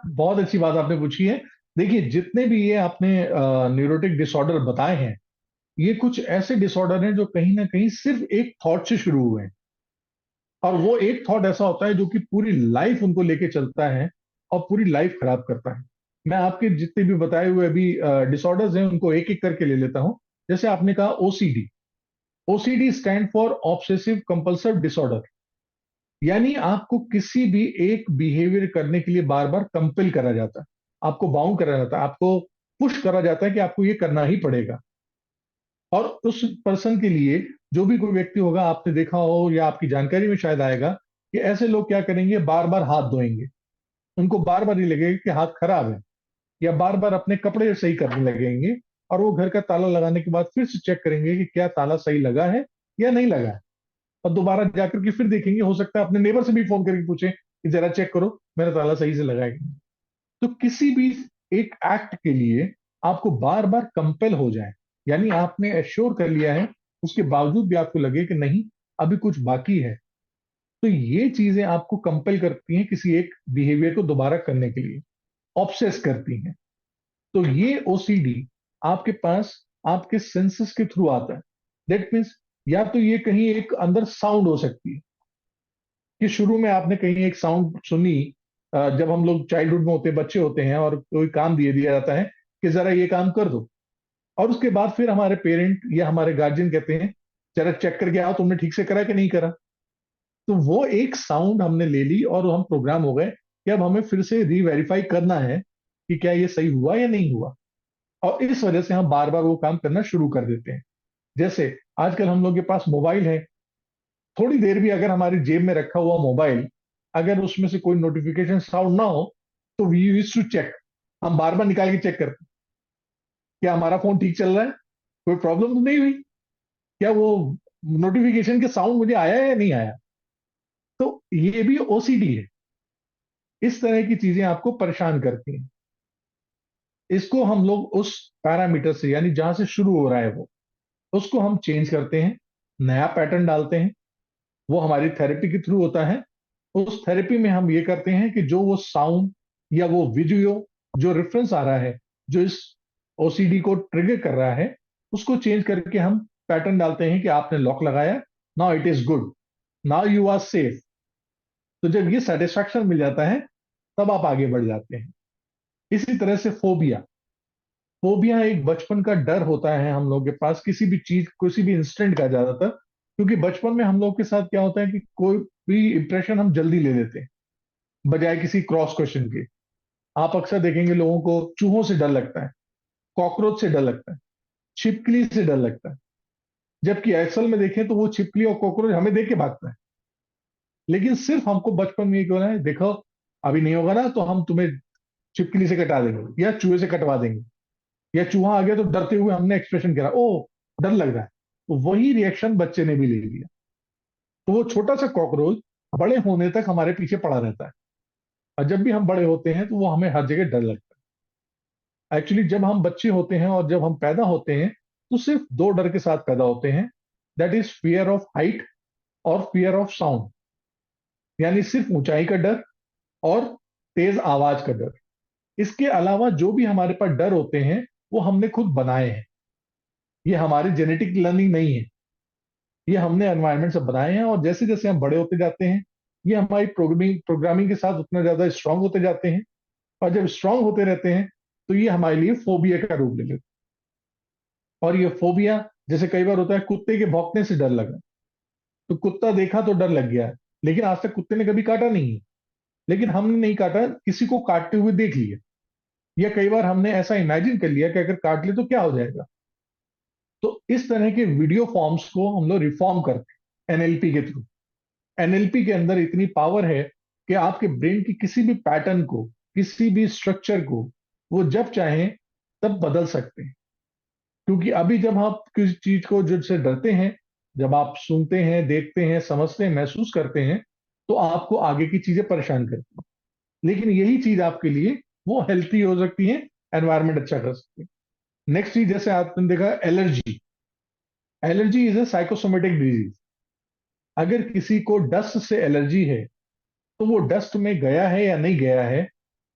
बहुत अच्छी बात आपने पूछी है। देखिए, जितने भी ये आपने न्यूरोटिक डिसऑर्डर बताए हैं, ये कुछ ऐसे डिसऑर्डर हैं जो कहीं ना कहीं सिर्फ एक थॉट से शुरू हुए हैं। और वो एक थॉट ऐसा होता है जो कि पूरी लाइफ उनको लेके चलता है और पूरी लाइफ खराब करता है। मैं आपके जितने भी बताए हुए अभी डिसऑर्डर्स हैं उनको एक एक करके ले लेता हूं। जैसे आपने कहा OCD. OCD stand for obsessive compulsive disorder. यानी आपको किसी भी एक बिहेवियर करने के लिए बार बार कंपेल करा जाता है, आपको बाउंड करा जाता है, आपको पुश करा जाता है कि आपको ये करना ही पड़ेगा। और उस पर्सन के लिए, जो भी कोई व्यक्ति होगा, आपने देखा हो या आपकी जानकारी में शायद आएगा कि ऐसे लोग क्या करेंगे, बार बार हाथ धोएंगे। उनको बार बार ये लगेगा कि हाथ खराब है, या बार बार अपने कपड़े सही करने लगेंगे। और वो घर का ताला लगाने के बाद फिर से चेक करेंगे कि क्या ताला सही लगा है या नहीं लगा है। और दोबारा जाकर के फिर देखेंगे, हो सकता है अपने नेबर से भी फोन करके पूछे कि जरा चेक करो मेरा ताला सही से लगा है कि नहीं। तो किसी भी एक एक्ट के लिए आपको बार बार कंपेल हो जाए, यानी आपने एश्योर कर लिया है, उसके बावजूद भी आपको लगे कि नहीं अभी कुछ बाकी है, तो ये चीजें आपको कंपेल करती हैं किसी एक बिहेवियर को दोबारा करने के लिए, ऑब्सेस करती हैं। तो ये ओसीडी आपके पास आपके सेंसेस के थ्रू आता है। दैट मीन्स या तो ये कहीं एक अंदर साउंड हो सकती है कि शुरू में आपने कहीं एक साउंड सुनी, जब हम लोग चाइल्डहुड में होते हैं, बच्चे होते हैं और कोई काम दिए दिया जाता है कि जरा ये काम कर दो। और उसके बाद फिर हमारे पेरेंट या हमारे गार्जियन कहते हैं जरा चेक करके आओ तुमने ठीक से करा कि नहीं करा। तो वो एक साउंड हमने ले ली और हम प्रोग्राम हो गए कि अब हमें फिर से रीवेरीफाई करना है कि क्या ये सही हुआ या नहीं हुआ। और इस वजह से हम बार बार वो काम करना शुरू कर देते हैं। जैसे आजकल हम लोग के पास मोबाइल है, थोड़ी देर भी अगर हमारी जेब में रखा हुआ मोबाइल, अगर उसमें से कोई नोटिफिकेशन साउंड ना हो, तो वी यूज टू चेक। हम बार बार निकाल के चेक करते हैं क्या हमारा फोन ठीक चल रहा है, कोई प्रॉब्लम तो नहीं हुई, क्या वो नोटिफिकेशन के साउंड मुझे आया या नहीं आया। तो ये भी ओसीडी है। इस तरह की चीजें आपको परेशान करती हैं। इसको हम लोग उस पैरामीटर से, यानी जहां से शुरू हो रहा है वो, उसको हम चेंज करते हैं, नया पैटर्न डालते हैं। वो हमारी थेरेपी के थ्रू होता है। उस थेरेपी में हम ये करते हैं कि जो वो साउंड या वो वीडियो जो रेफरेंस आ रहा है, जो इस ओसीडी को ट्रिगर कर रहा है, उसको चेंज करके हम पैटर्न डालते हैं कि आपने लॉक लगाया, now it is good, now you are safe. तो जब ये सेटिस्फैक्शन मिल जाता है, तब आप आगे बढ़ जाते हैं। इसी तरह से फोबिया। फोबिया एक बचपन का डर होता है हम लोग के पास, किसी भी चीज, किसी भी इंस्टेंट का ज्यादातर। क्योंकि बचपन में हम लोग के साथ क्या होता है कि कोई भी इंप्रेशन हम जल्दी ले लेते हैं बजाय किसी क्रॉस क्वेश्चन के। आप अक्सर देखेंगे लोगों को चूहों से डर लगता है, कॉकरोच से डर लगता है, छिपकली से डर लगता है। जबकि असल में देखें तो वो छिपकली और कॉकरोच हमें देख के भागता है। लेकिन सिर्फ हमको बचपन में ये क्यों है, देखो अभी नहीं होगा ना तो हम तुम्हें छिपकली से कटा देंगे या चूहे से कटवा देंगे, या चूहा आ गया तो डरते हुए हमने एक्सप्रेशन करा, ओ डर लग रहा है। तो वही रिएक्शन बच्चे ने भी ले लिया। तो वो छोटा सा कॉकरोच बड़े होने तक हमारे पीछे पड़ा रहता है। और जब भी हम बड़े होते हैं तो वो हमें हर जगह डर लगता है। एक्चुअली जब हम बच्चे होते हैं और जब हम पैदा होते हैं, तो सिर्फ दो डर के साथ पैदा होते हैं। That is fear of height और फियर ऑफ साउंड। यानी सिर्फ ऊंचाई का डर और तेज आवाज का डर। इसके अलावा जो भी हमारे पास डर होते हैं, वो हमने खुद बनाए हैं। ये हमारी जेनेटिक लर्निंग नहीं है, ये हमने एनवायरनमेंट से बनाए हैं। और जैसे जैसे हम बड़े होते जाते हैं, ये हमारी प्रोग्रामिंग प्रोग्रामिंग के साथ उतना ज्यादा स्ट्रांग होते जाते हैं। और जब स्ट्रांग होते रहते हैं तो ये हमारे लिए फोबिया का रूप ले लेते हैं। और ये फोबिया, जैसे कई बार होता है कुत्ते के भौंकने से डर लगा, तो कुत्ता देखा तो डर लग गया, लेकिन आज तक कुत्ते ने कभी काटा नहीं है। लेकिन हमने नहीं काटा, किसी को काटते हुए देख लिया, या कई बार हमने ऐसा इमेजिन कर लिया कि अगर काट ले तो क्या हो जाएगा। तो इस तरह के वीडियो फॉर्म्स को हम लोग रिफॉर्म करते हैं एनएलपी के थ्रू। एनएलपी के अंदर इतनी पावर है कि आपके ब्रेन की किसी भी पैटर्न को, किसी भी स्ट्रक्चर को वो जब चाहें तब बदल सकते हैं। क्योंकि अभी जब आप किसी चीज को जो से डरते हैं, जब आप सुनते हैं, देखते हैं, समझते हैं, महसूस करते हैं, तो आपको आगे की चीजें परेशान करती हैं। लेकिन यही चीज आपके लिए वो हेल्थी हो सकती है, एनवायरमेंट अच्छा कर सकती है। नेक्स्ट चीज, जैसे आपने देखा allergy. Allergy is a psychosomatic disease. अगर किसी को डस्ट से एलर्जी है, तो वो डस्ट में गया है या नहीं गया है,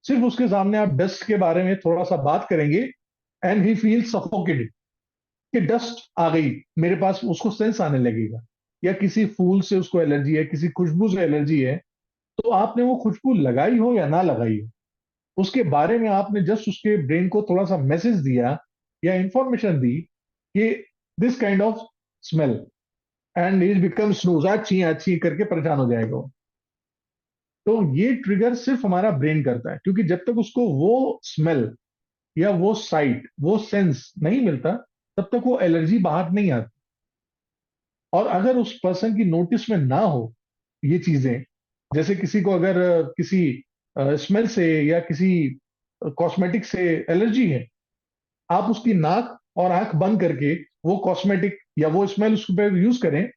सिर्फ उसके सामने आप डस्ट के बारे में थोड़ा सा बात करेंगे एंड ही फील सफोकेटेड, कि डस्ट आ गई मेरे पास, उसको सेंस आने लगेगा। या किसी फूल से उसको एलर्जी है, किसी खुशबू से एलर्जी है, तो आपने वो खुशबू लगाई हो या ना लगाई हो, उसके बारे में आपने जस्ट उसके ब्रेन को थोड़ा सा मैसेज दिया या इंफॉर्मेशन दी कि this kind of smell, and is become snooze, अच्छी अच्छी करके परेशान हो जाएगा वो। तो ये ट्रिगर सिर्फ हमारा ब्रेन करता है, क्योंकि जब तक उसको वो स्मेल या वो साइट, वो सेंस नहीं मिलता, तब तक वो एलर्जी बाहर नहीं आती। और अगर उस पर्सन की नोटिस में ना हो ये चीजें, जैसे किसी को अगर किसी स्मेल से या किसी कॉस्मेटिक से एलर्जी है, आप उसकी नाक और आंख बंद करके वो कॉस्मेटिक या वो स्मेल उसके पर यूज करें,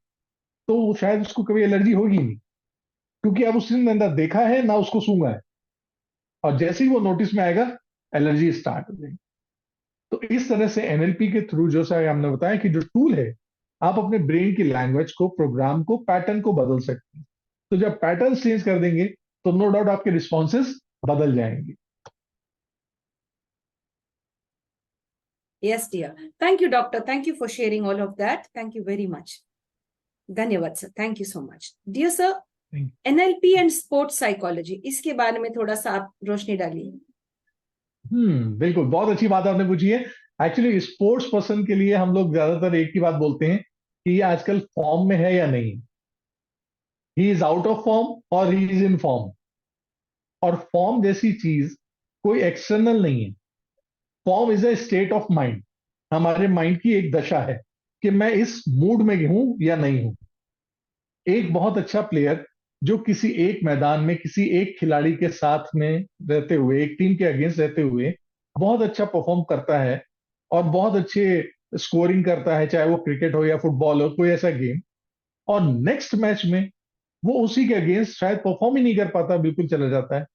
तो वो शायद उसको कभी एलर्जी होगी नहीं, क्योंकि अब उसने ना देखा है ना उसको सूंघा है। और जैसे ही वो नोटिस में आएगा, एलर्जी स्टार्ट हो जाएगी। तो इस तरह से एनएलपी के थ्रू, जो सा हमने बताया कि जो टूल है, आप अपने ब्रेन की लैंग्वेज को, प्रोग्राम को, पैटर्न को बदल सकते हैं। तो जब पैटर्न चेंज कर देंगे, तो नो डाउट आपके रिस्पॉन्सेज बदल जाएंगे। Yes, dear. Thank you, doctor. Thank you for sharing all of that. Thank you very much. धन्यवाद sir, thank you so much dear sir. NLP and sports psychology, इसके बारे में थोड़ा सा आप रोशनी डालिए। बिल्कुल, बहुत अच्छी बात आपने पूछी है। एक्चुअली स्पोर्ट्स पर्सन के लिए हम लोग ज्यादातर एक ही बात बोलते हैं कि ये आजकल फॉर्म में है या नहीं, he is out of form और ही इज इन फॉर्म। और फॉर्म जैसी चीज कोई एक्सटर्नल नहीं है। Form is a state of mind, हमारे माइंड की एक दशा है कि मैं इस मूड में हूं या नहीं हूं। एक बहुत अच्छा प्लेयर जो किसी एक मैदान में किसी एक खिलाड़ी के साथ में रहते हुए, एक टीम के अगेंस्ट रहते हुए बहुत अच्छा परफॉर्म करता है और बहुत अच्छे स्कोरिंग करता है, चाहे वो क्रिकेट हो या फुटबॉल हो, कोई ऐसा गेम, और नेक्स्ट मैच में वो उसी के अगेंस्ट शायद परफॉर्म ही नहीं कर पाता, बिल्कुल चला जाता है।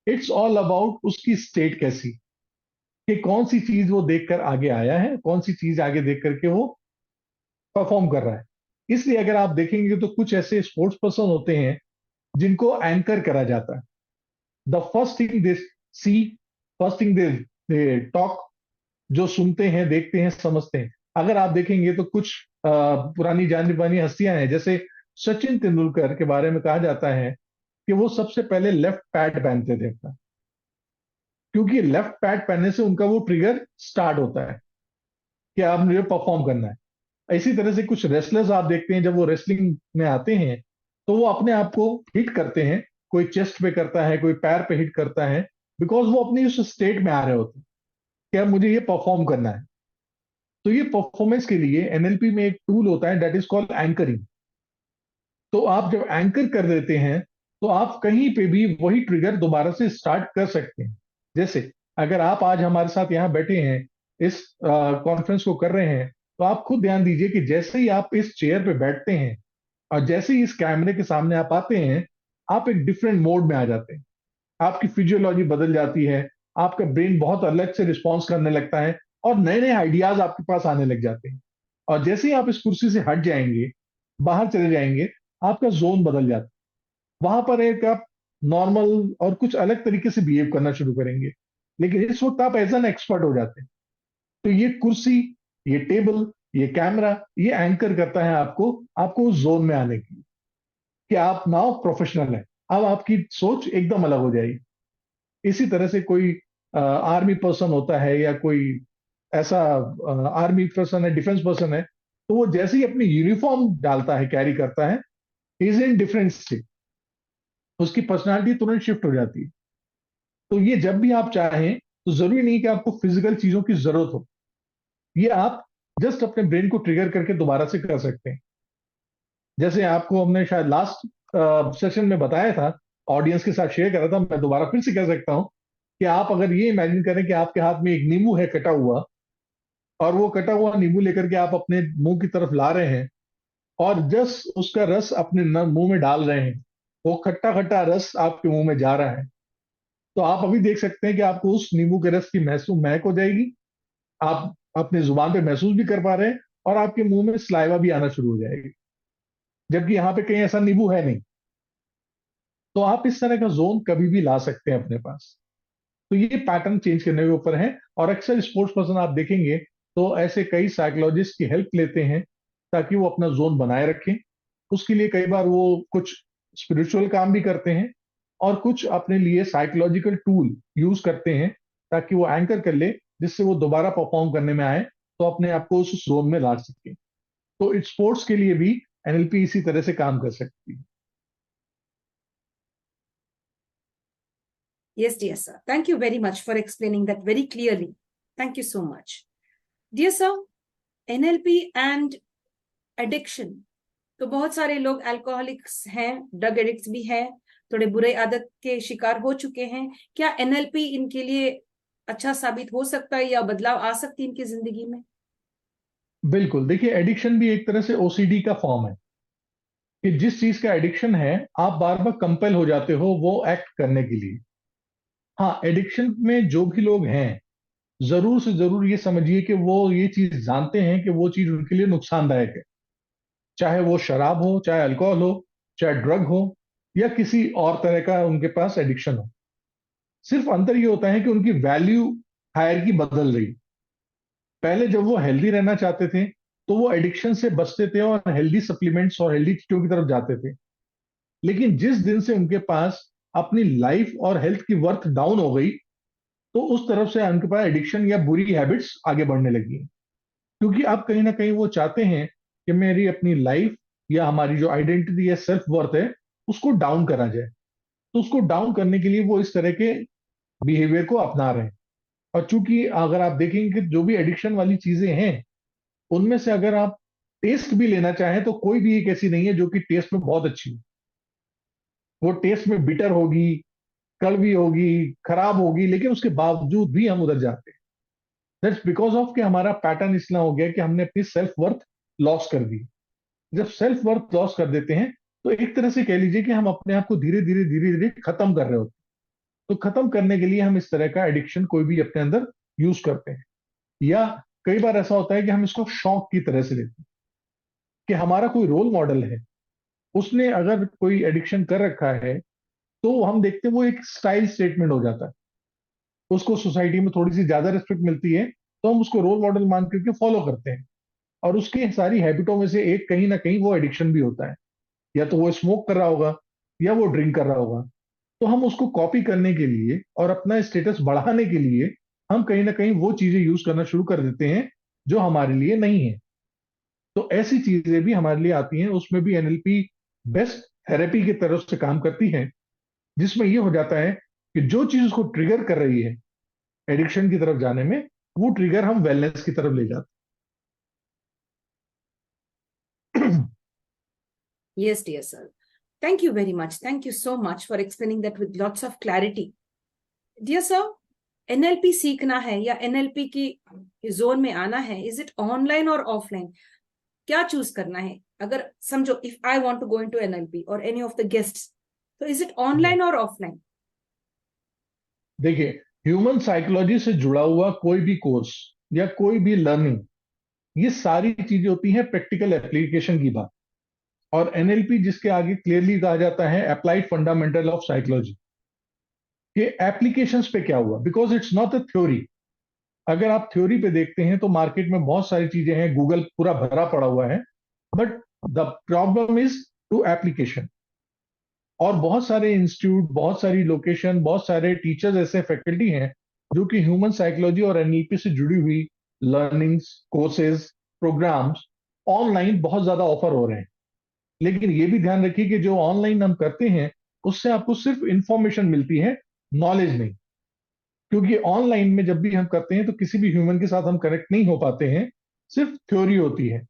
इट्स ऑल अबाउट उसकी स्टेट कैसी, कि कौन सी चीज वो देखकर आगे आया है, कौन सी चीज आगे देख करके वो परफॉर्म कर रहा है। इसलिए अगर आप देखेंगे तो कुछ ऐसे स्पोर्ट्स पर्सन होते हैं जिनको एंकर करा जाता है। The first thing they see, first thing they talk, जो सुनते हैं, देखते हैं, समझते हैं। अगर आप देखेंगे तो कुछ पुरानी जानी मानी हस्तियां हैं, जैसे सचिन तेंदुलकर के बारे में कहा जाता है कि वो सबसे पहले लेफ्ट पैड पहनते थे अपना, क्योंकि लेफ्ट पैड पहनने से उनका वो ट्रिगर स्टार्ट होता है कि आप मुझे परफॉर्म करना है। इसी तरह से कुछ रेसलर्स आप देखते हैं, जब वो रेसलिंग में आते हैं तो वो अपने आप को हिट करते हैं, कोई चेस्ट पे करता है, कोई पैर पे हिट करता है, बिकॉज वो अपनी उस स्टेट में आ रहे होते हैं कि अब मुझे ये परफॉर्म करना है। तो ये परफॉर्मेंस के लिए एनएलपी में एक टूल होता है, दैट इज कॉल्ड एंकरिंग। तो आप जब एंकर कर देते हैं, तो आप कहीं पे भी वही ट्रिगर दोबारा से स्टार्ट कर सकते हैं। जैसे अगर आप आज हमारे साथ यहाँ बैठे हैं, इस कॉन्फ्रेंस को कर रहे हैं, तो आप खुद ध्यान दीजिए कि जैसे ही आप इस चेयर पे बैठते हैं और जैसे ही इस कैमरे के सामने आप आते हैं, आप एक डिफरेंट मोड में आ जाते हैं। आपकी फिजियोलॉजी बदल जाती है, आपका ब्रेन बहुत अलग से रिस्पॉन्स करने लगता है और नए नए आइडियाज आपके पास आने लग जाते हैं। और जैसे ही आप इस कुर्सी से हट जाएंगे, बाहर चले जाएंगे, आपका जोन बदल जाता है। वहां पर एक आप नॉर्मल और कुछ अलग तरीके से बिहेव करना शुरू करेंगे, लेकिन इस वक्त आप एज एन एक्सपर्ट हो जाते हैं। तो ये कुर्सी, ये टेबल, ये कैमरा, ये एंकर करता है आपको आपको उस जोन में आने की, कि आप नाउ प्रोफेशनल हैं। अब आपकी सोच एकदम अलग हो जाएगी। इसी तरह से कोई आर्मी पर्सन होता है या कोई ऐसा आर्मी पर्सन है, डिफेंस पर्सन है, तो वो जैसे ही अपनी यूनिफॉर्म डालता है, कैरी करता है, इज इन डिफरेंट स्टेट, उसकी पर्सनालिटी तुरंत शिफ्ट हो जाती है। तो ये जब भी आप चाहें, तो जरूरी नहीं कि आपको फिजिकल चीजों की जरूरत हो, ये आप जस्ट अपने ब्रेन को ट्रिगर करके दोबारा से कर सकते हैं। जैसे आपको हमने शायद लास्ट सेशन में बताया था, ऑडियंस के साथ शेयर करा था, मैं दोबारा फिर से कह सकता हूं कि आप अगर ये इमेजिन करें कि आपके हाथ में एक नींबू है कटा हुआ, और वो कटा हुआ नींबू लेकर के आप अपने मुंह की तरफ ला रहे हैं, और जस्ट उसका रस अपने मुंह में डाल रहे हैं, वो खट्टा खट्टा रस आपके मुंह में जा रहा है, तो आप अभी देख सकते हैं कि आपको उस नींबू के रस की महसूस महक हो जाएगी, आप अपने जुबान पे महसूस भी कर पा रहे हैं, और आपके मुंह में सलाइवा भी आना शुरू हो जाएगी, जबकि यहाँ पे कहीं ऐसा नींबू है नहीं। तो आप इस तरह का जोन कभी भी ला सकते हैं अपने पास। तो ये पैटर्न चेंज करने के ऊपर है, और अक्सर स्पोर्ट्स पर्सन आप देखेंगे तो ऐसे कई साइकोलॉजिस्ट की हेल्प लेते हैं ताकि वो अपना जोन बनाए रखें। उसके लिए कई बार वो कुछ स्पिरिचुअल काम भी करते हैं, और कुछ अपने लिए साइकोलॉजिकल टूल यूज करते हैं ताकि वो एंकर कर ले, जिससे वो दोबारा परफॉर्म करने में आए, तो अपने आप को उस जोन में ला सके। तो स्पोर्ट्स के लिए भी एनएलपी इसी तरह से काम कर सकती है। Yes, dear sir. Thank you very much for explaining that very clearly. Thank you so much. Dear sir, NLP and addiction. तो बहुत सारे लोग अल्कोहलिक्स हैं, ड्रग एडिक्ट्स भी हैं, थोड़े बुरे आदत के शिकार हो चुके हैं। क्या एनएलपी इनके लिए अच्छा साबित हो सकता है या बदलाव आ सकती है इनकी जिंदगी में? बिल्कुल, देखिए एडिक्शन भी एक तरह से ओसीडी का फॉर्म है, कि जिस चीज का एडिक्शन है आप बार बार कंपेल हो जाते हो वो एक्ट करने के लिए। हाँ, एडिक्शन में जो भी लोग हैं, जरूर से जरूर ये समझिए कि वो ये चीज जानते हैं कि वो चीज उनके लिए नुकसानदायक है, चाहे वो शराब हो, चाहे अल्कोहल हो, चाहे ड्रग हो, या किसी और तरह का उनके पास एडिक्शन हो। सिर्फ अंतर ये होता है कि उनकी वैल्यू हायरकी बदल रही। पहले जब वो हेल्दी रहना चाहते थे, तो वो एडिक्शन से बचते थे और हेल्दी सप्लीमेंट्स और हेल्दी चीजों की तरफ जाते थे। लेकिन जिस दिन से उनके पास अपनी लाइफ और हेल्थ की वर्थ डाउन हो गई, तो उस तरफ से उनके पास एडिक्शन या बुरी हैबिट्स आगे बढ़ने लगी। क्योंकि अब कहीं ना कहीं वो चाहते हैं कि मेरी अपनी लाइफ या हमारी जो आइडेंटिटी या सेल्फ वर्थ है, उसको डाउन करा जाए। तो उसको डाउन करने के लिए वो इस तरह के बिहेवियर को अपना रहे हैं। और चूंकि अगर आप देखेंगे कि जो भी एडिक्शन वाली चीजें हैं, उनमें से अगर आप टेस्ट भी लेना चाहें, तो कोई भी एक ऐसी नहीं है जो कि टेस्ट में बहुत अच्छी हो। वो टेस्ट में बिटर होगी, कड़वी होगी, खराब होगी, लेकिन उसके बावजूद भी हम उधर जाते हैं। दैट्स बिकॉज ऑफ कि हमारा पैटर्न इतना हो गया कि हमने अपनी सेल्फ वर्थ लॉस कर दी। जब सेल्फ वर्थ लॉस कर देते हैं, तो एक तरह से कह लीजिए कि हम अपने आप को धीरे धीरे धीरे धीरे खत्म कर रहे होते हैं। तो खत्म करने के लिए हम इस तरह का एडिक्शन कोई भी अपने अंदर यूज करते हैं। या कई बार ऐसा होता है कि हम इसको शौक की तरह से लेते हैं, कि हमारा कोई रोल मॉडल है, उसने अगर कोई एडिक्शन कर रखा है, तो हम देखते हैं वो एक स्टाइल स्टेटमेंट हो जाता है। उसको सोसाइटी में थोड़ी सी ज्यादा रिस्पेक्ट मिलती है, तो हम उसको रोल मॉडल मान करके फॉलो करते हैं। और उसकी सारी हैबिटों में से एक कहीं ना कहीं वो एडिक्शन भी होता है। या तो वो स्मोक कर रहा होगा, या वो ड्रिंक कर रहा होगा। तो हम उसको कॉपी करने के लिए और अपना स्टेटस बढ़ाने के लिए हम कहीं ना कहीं वो चीजें यूज करना शुरू कर देते हैं जो हमारे लिए नहीं है। तो ऐसी चीजें भी हमारे लिए आती हैं, उसमें भी एनएलपी बेस्ट थेरेपी की तरफ से काम करती है, जिसमें ये हो जाता है कि जो चीज उसको ट्रिगर कर रही है एडिक्शन की तरफ जाने में, वो ट्रिगर हम वेलनेस की तरफ ले जाते हैं। Yes, dear sir. Thank you very much. Thank you so much for explaining that with lots of clarity. Dear sir, NLP सीखना है या एनएलपी की जोन में आना है, इज इट ऑनलाइन और ऑफलाइन? क्या चूज करना है? अगर समझो if I want to go into NLP और एनी ऑफ द गेस्ट्स, तो इज इट ऑनलाइन और ऑफलाइन? देखिए, ह्यूमन साइकोलॉजी से जुड़ा हुआ कोई भी कोर्स या कोई भी लर्निंग, ये सारी चीजें होती हैं प्रैक्टिकल एप्लीकेशन की बात। और एनएलपी जिसके आगे क्लियरली कहा जाता है अप्लाइड फंडामेंटल ऑफ साइकोलॉजी, के एप्लीकेशंस पे क्या हुआ, because it's not a theory. अगर आप थ्योरी पे देखते हैं तो मार्केट में बहुत सारी चीजें हैं, गूगल पूरा भरा पड़ा हुआ है, but the problem is to application. और बहुत सारे इंस्टीट्यूट, बहुत सारी लोकेशन, बहुत सारे टीचर्स, ऐसे फैकल्टी हैं जो कि ह्यूमन साइकोलॉजी और एनएलपी से जुड़ी हुई लर्निंग्स, कोर्सेज, प्रोग्राम्स ऑनलाइन बहुत ज्यादा ऑफर हो रहे हैं। लेकिन ये भी ध्यान रखिए कि जो ऑनलाइन हम करते हैं उससे आपको सिर्फ इंफॉर्मेशन मिलती है, नॉलेज नहीं। क्योंकि ऑनलाइन में जब भी हम करते हैं तो किसी भी ह्यूमन के साथ हम कनेक्ट नहीं हो पाते हैं, सिर्फ थ्योरी होती है।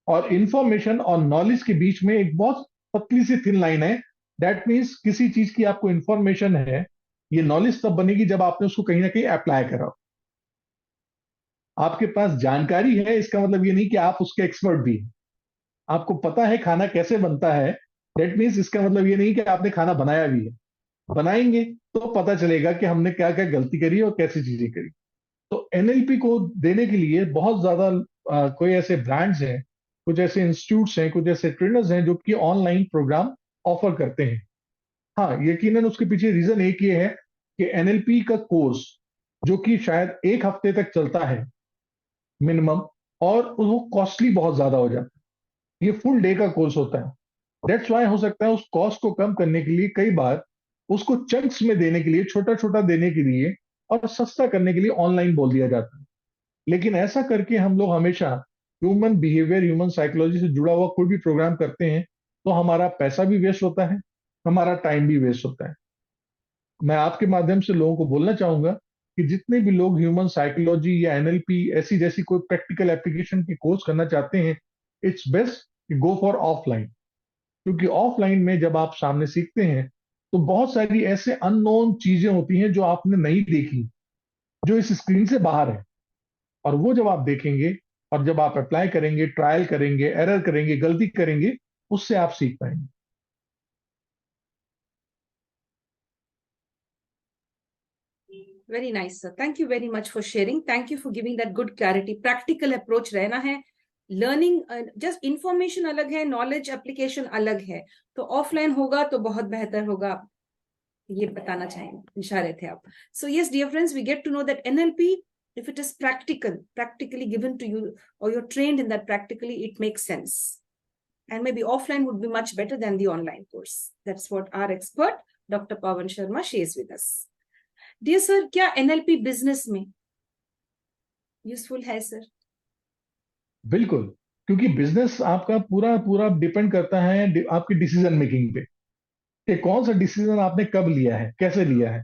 और इंफॉर्मेशन और नॉलेज के बीच में एक बहुत पतली सी थिन लाइन है। दैट मीन्स किसी चीज की आपको इंफॉर्मेशन है, ये नॉलेज तब बनेगी जब आपने उसको कहीं ना कहीं अप्लाई करा हो। आपके पास जानकारी है इसका मतलब ये नहीं कि आप उसके एक्सपर्ट भी हैं। आपको पता है खाना कैसे बनता है, दैट मीन्स इसका मतलब ये नहीं कि आपने खाना बनाया भी है। बनाएंगे तो पता चलेगा कि हमने क्या क्या गलती करी और कैसी चीजें करी। तो एनएलपी को देने के लिए बहुत ज्यादा कोई ऐसे ब्रांड्स हैं, कुछ ऐसे इंस्टीट्यूट्स हैं, कुछ ऐसे ट्रेनर्स हैं जो कि ऑनलाइन प्रोग्राम ऑफर करते हैं। हाँ, यकीनन उसके पीछे रीजन एक ये है कि एनएलपी का कोर्स जो कि शायद एक हफ्ते तक चलता है मिनिमम, और वो कॉस्टली बहुत ज्यादा हो जाता है। ये फुल डे का कोर्स होता है। दैट्स वाई हो सकता है उस कॉस्ट को कम करने के लिए कई बार उसको चंक्स में देने के लिए, छोटा छोटा देने के लिए और सस्ता करने के लिए ऑनलाइन बोल दिया जाता है। लेकिन ऐसा करके हम लोग हमेशा ह्यूमन बिहेवियर, ह्यूमन साइकोलॉजी से जुड़ा हुआ कोई भी प्रोग्राम करते हैं तो हमारा पैसा भी वेस्ट होता है, हमारा टाइम भी वेस्ट होता है। मैं आपके माध्यम से लोगों को बोलना चाहूंगा कि जितने भी लोग ह्यूमन साइकोलॉजी या एनएलपी ऐसी जैसी कोई प्रैक्टिकल एप्लीकेशन की कोर्स करना चाहते हैं, it's best go for offline. क्योंकि ऑफलाइन में जब आप सामने सीखते हैं तो बहुत सारी ऐसे अननोन चीजें होती हैं जो आपने नहीं देखी, जो इस स्क्रीन से बाहर है। और वो जब आप देखेंगे और जब आप अप्लाई करेंगे, ट्रायल करेंगे, एरर करेंगे, गलती करेंगे, उससे आप सीख पाएंगे। Very nice, sir. Thank you very much for sharing. Thank you for giving that good clarity. Practical approach रहना है। लर्निंग जस्ट इंफॉर्मेशन अलग है, नॉलेज एप्लीकेशन अलग है। तो ऑफलाइन होगा तो बहुत बेहतर होगा, ये बताना चाहेंगे, इशारे थे आप। So yes dear friends, we get to know that NLP, if it is practically given to you, or you're trained in that practically, it makes sense. And maybe offline would be much better than the online course. That's what our expert, Dr. Pawan Sharma, shares with us. Dear sir, क्या एनएलपी बिजनेस में यूजफुल है सर? बिल्कुल। क्योंकि बिजनेस आपका पूरा पूरा डिपेंड करता है आपकी डिसीजन मेकिंग पे, कि कौन सा डिसीजन आपने कब लिया है, कैसे लिया है,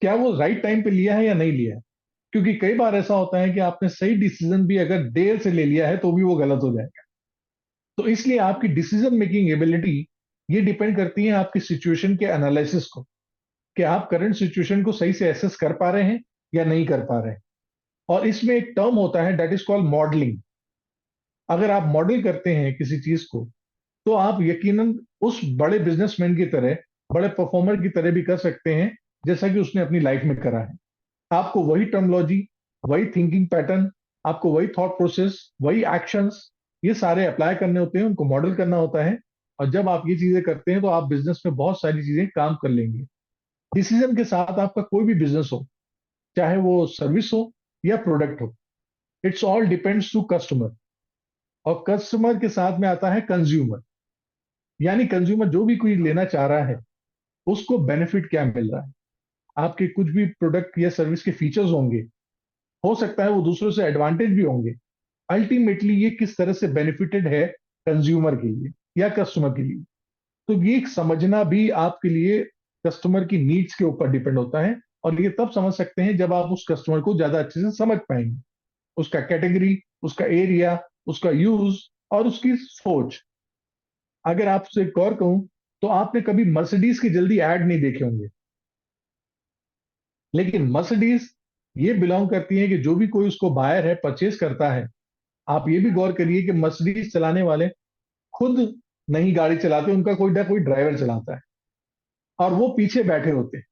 क्या वो राइट टाइम पे लिया है या नहीं लिया है। क्योंकि कई बार ऐसा होता है कि आपने सही डिसीजन भी अगर देर से ले लिया है तो भी वो गलत हो जाएगा। तो इसलिए आपकी डिसीजन मेकिंग एबिलिटी ये डिपेंड करती है आपकी सिचुएशन के एनालिसिस को, कि आप करंट सिचुएशन को सही से एसेस कर पा रहे हैं या नहीं कर पा रहे हैं। और इसमें एक टर्म होता है दैट इज कॉल्ड मॉडलिंग। अगर आप मॉडल करते हैं किसी चीज को तो आप यकीनन उस बड़े बिजनेसमैन की तरह, बड़े परफॉर्मर की तरह भी कर सकते हैं जैसा कि उसने अपनी लाइफ में करा है। आपको वही टर्मोलॉजी, वही थिंकिंग पैटर्न, आपको वही थॉट प्रोसेस, वही एक्शंस, ये सारे अप्लाई करने होते हैं, उनको मॉडल करना होता है। और जब आप ये चीजें करते हैं तो आप बिजनेस में बहुत सारी चीजें काम कर लेंगे। डिसीजन के साथ आपका कोई भी बिजनेस हो, चाहे वो सर्विस हो या प्रोडक्ट हो, it's all depends to customer. और कस्टमर के साथ में आता है कंज्यूमर। यानी कंज्यूमर जो भी कोई लेना चाह रहा है उसको बेनिफिट क्या मिल रहा है। आपके कुछ भी प्रोडक्ट या सर्विस के फीचर्स होंगे, हो सकता है वो दूसरों से एडवांटेज भी होंगे। अल्टीमेटली ये किस तरह से बेनिफिटेड है कंज्यूमर के लिए या कस्टमर के लिए। तो ये समझना भी आपके लिए कस्टमर की नीड्स के ऊपर डिपेंड होता है। और ये तब समझ सकते हैं जब आप उस कस्टमर को ज्यादा अच्छे से समझ पाएंगे, उसका कैटेगरी, उसका एरिया, उसका यूज और उसकी सोच। अगर आपसे गौर कहूं तो आपने कभी मर्सिडीज की जल्दी ऐड नहीं देखे होंगे, लेकिन मर्सिडीज ये बिलोंग करती है कि जो भी कोई उसको बायर है, परचेज करता है, आप ये भी गौर करिए कि मर्सिडीज चलाने वाले खुद नहीं गाड़ी चलाते, उनका कोई ना कोई ड्राइवर चलाता है और वो पीछे बैठे होते हैं।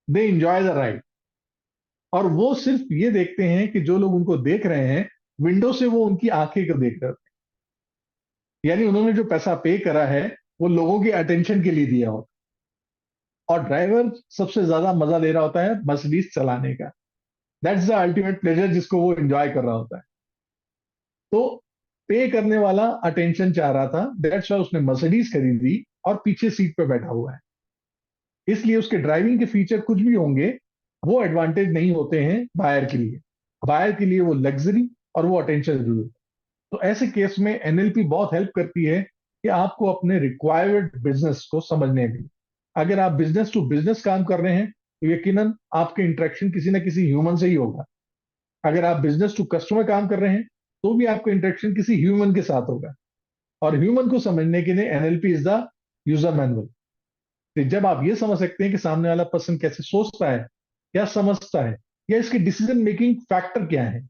They enjoy the ride. और वो सिर्फ ये देखते हैं कि जो लोग उनको देख रहे हैं विंडो से, वो उनकी आंखें को देख रहे होते हैं। यानी उन्होंने जो पैसा पे करा है वो लोगों की अटेंशन के लिए दिया होता है। और ड्राइवर सबसे ज्यादा मजा ले रहा होता है मर्सिडीज चलाने का। दैट्स द अल्टीमेट प्लेजर जिसको वो एंजॉय कर रहा होता है। तो पे करने वाला अटेंशन चाह रहा था, दैट्स वाई उसने मर्सिडीज खरीदी और पीछे सीट पे बैठा हुआ है। इसलिए उसके ड्राइविंग के फीचर कुछ भी होंगे, वो एडवांटेज नहीं होते हैं बायर के लिए। बायर के लिए वो लग्जरी और वो अटेंशन जरूर। तो ऐसे केस में एनएलपी बहुत हेल्प करती है कि आपको अपने रिक्वायर्ड बिजनेस को समझने में। अगर आप बिजनेस टू बिजनेस काम कर रहे हैं तो यकीनन आपके इंटरेक्शन किसी ना किसी ह्यूमन से ही होगा। अगर आप बिजनेस टू कस्टमर काम कर रहे हैं तो भी आपका इंटरेक्शन किसी ह्यूमन के साथ होगा। और ह्यूमन को समझने के लिए NLP is the user manual. तो जब आप ये समझ सकते हैं कि सामने वाला पर्सन कैसे सोचता है, क्या समझता है, या इसके डिसीजन मेकिंग फैक्टर क्या है,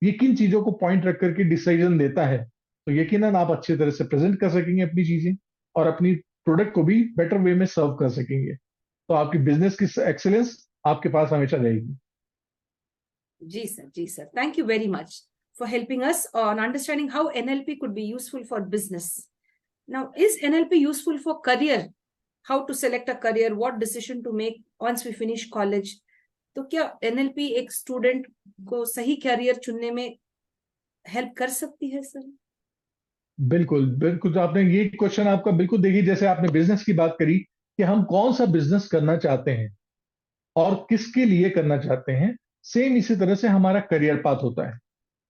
ये किन चीजों को पॉइंट रख करके डिसीजन देता है, तो यकीनन आप अच्छी तरह से प्रेजेंट कर सकेंगे अपनी चीजें और अपनी प्रोडक्ट को भी बेटर वे में सर्व कर सकेंगे। तो आपकी बिजनेस की एक्सेलेंस आपके पास हमेशा रहेगी। जी sir, ji sir. Thank you very much for helping us on understanding how NLP could be useful for business. Now, is NLP useful for career? How to select a career, what decision to make once we finish college? तो क्या NLP एक स्टूडेंट को सही कैरियर चुनने में हेल्प कर सकती है सर? बिल्कुल बिल्कुल, तो आपने ये क्वेश्चन आपका बिल्कुल, देखिए जैसे आपने बिजनेस की बात करी कि हम कौन सा बिजनेस करना चाहते हैं और किसके लिए करना चाहते हैं, सेम इसी तरह से हमारा करियर पाथ होता है।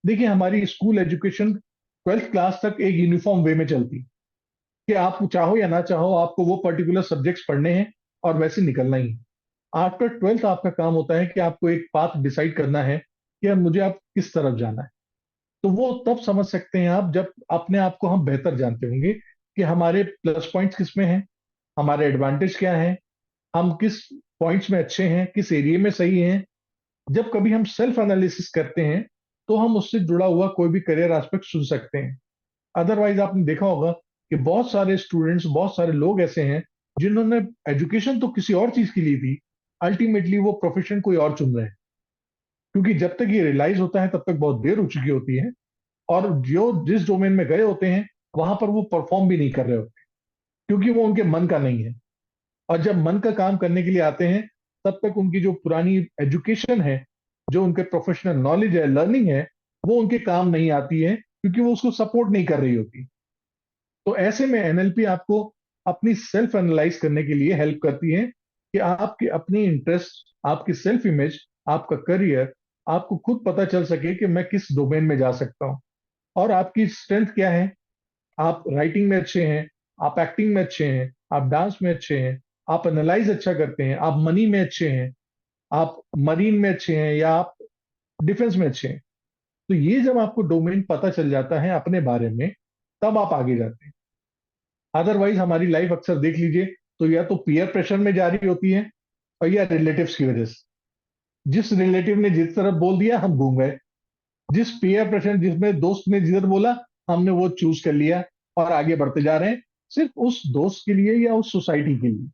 देखिए हमारी स्कूल एजुकेशन 12th क्लास तक एक यूनिफॉर्म वे में चलती कि आप चाहो या ना चाहो आपको वो पर्टिकुलर सब्जेक्ट्स पढ़ने हैं और वैसे निकलना ही। आफ्टर 12th आपका काम होता है कि आपको एक पाथ डिसाइड करना है कि अब मुझे आप किस तरफ जाना है। तो वो तब समझ सकते हैं आप जब अपने आप को हम बेहतर जानते होंगे कि हमारे प्लस पॉइंट्स किस में हैं, हमारे एडवांटेज क्या हैं, हम किस पॉइंट्स में अच्छे हैं, किस एरिया में सही हैं। जब कभी हम सेल्फ एनालिसिस करते हैं तो हम उससे जुड़ा हुआ कोई भी करियर एस्पेक्ट चुन सकते हैं। अदरवाइज आपने देखा होगा कि बहुत सारे स्टूडेंट्स, बहुत सारे लोग ऐसे हैं जिन्होंने एजुकेशन तो किसी और चीज की ली थी, अल्टीमेटली वो प्रोफेशन कोई और चुन रहे हैं। क्योंकि जब तक ये रियलाइज होता है तब तक बहुत देर हो चुकी होती है, और जो जिस डोमेन में गए होते हैं वहां पर वो परफॉर्म भी नहीं कर रहे होते, क्योंकि वो उनके मन का नहीं है। और जब मन का काम करने के लिए आते हैं तब तक उनकी जो पुरानी एजुकेशन है, जो उनके प्रोफेशनल नॉलेज है, लर्निंग है, वो उनके काम नहीं आती है, क्योंकि वो उसको सपोर्ट नहीं कर रही होती। तो ऐसे में एनएलपी आपको अपनी सेल्फ एनालाइज करने के लिए हेल्प करती है कि आपके अपनी इंटरेस्ट, आपकी सेल्फ इमेज, आपका करियर, आपको खुद पता चल सके कि मैं किस डोमेन में जा सकता हूं और आपकी स्ट्रेंथ क्या है। आप राइटिंग में अच्छे हैं, आप एक्टिंग में अच्छे हैं, आप डांस में अच्छे हैं, आप एनालाइज अच्छा करते हैं, आप मनी में अच्छे हैं, आप मरीन में अच्छे हैं, या आप डिफेंस में अच्छे हैं। तो ये जब आपको डोमेन पता चल जाता है अपने बारे में, तब आप आगे जाते हैं। अदरवाइज हमारी लाइफ अक्सर देख लीजिए तो या तो पीयर प्रेशर में जा रही होती है और या रिलेटिव्स की वजह से। जिस रिलेटिव ने जिस तरफ बोल दिया हम घूम गए, जिस पीयर प्रेशर, जिसमें दोस्त ने जिधर बोला हमने वो चूज कर लिया और आगे बढ़ते जा रहे हैं, सिर्फ उस दोस्त के लिए या उस सोसाइटी के लिए।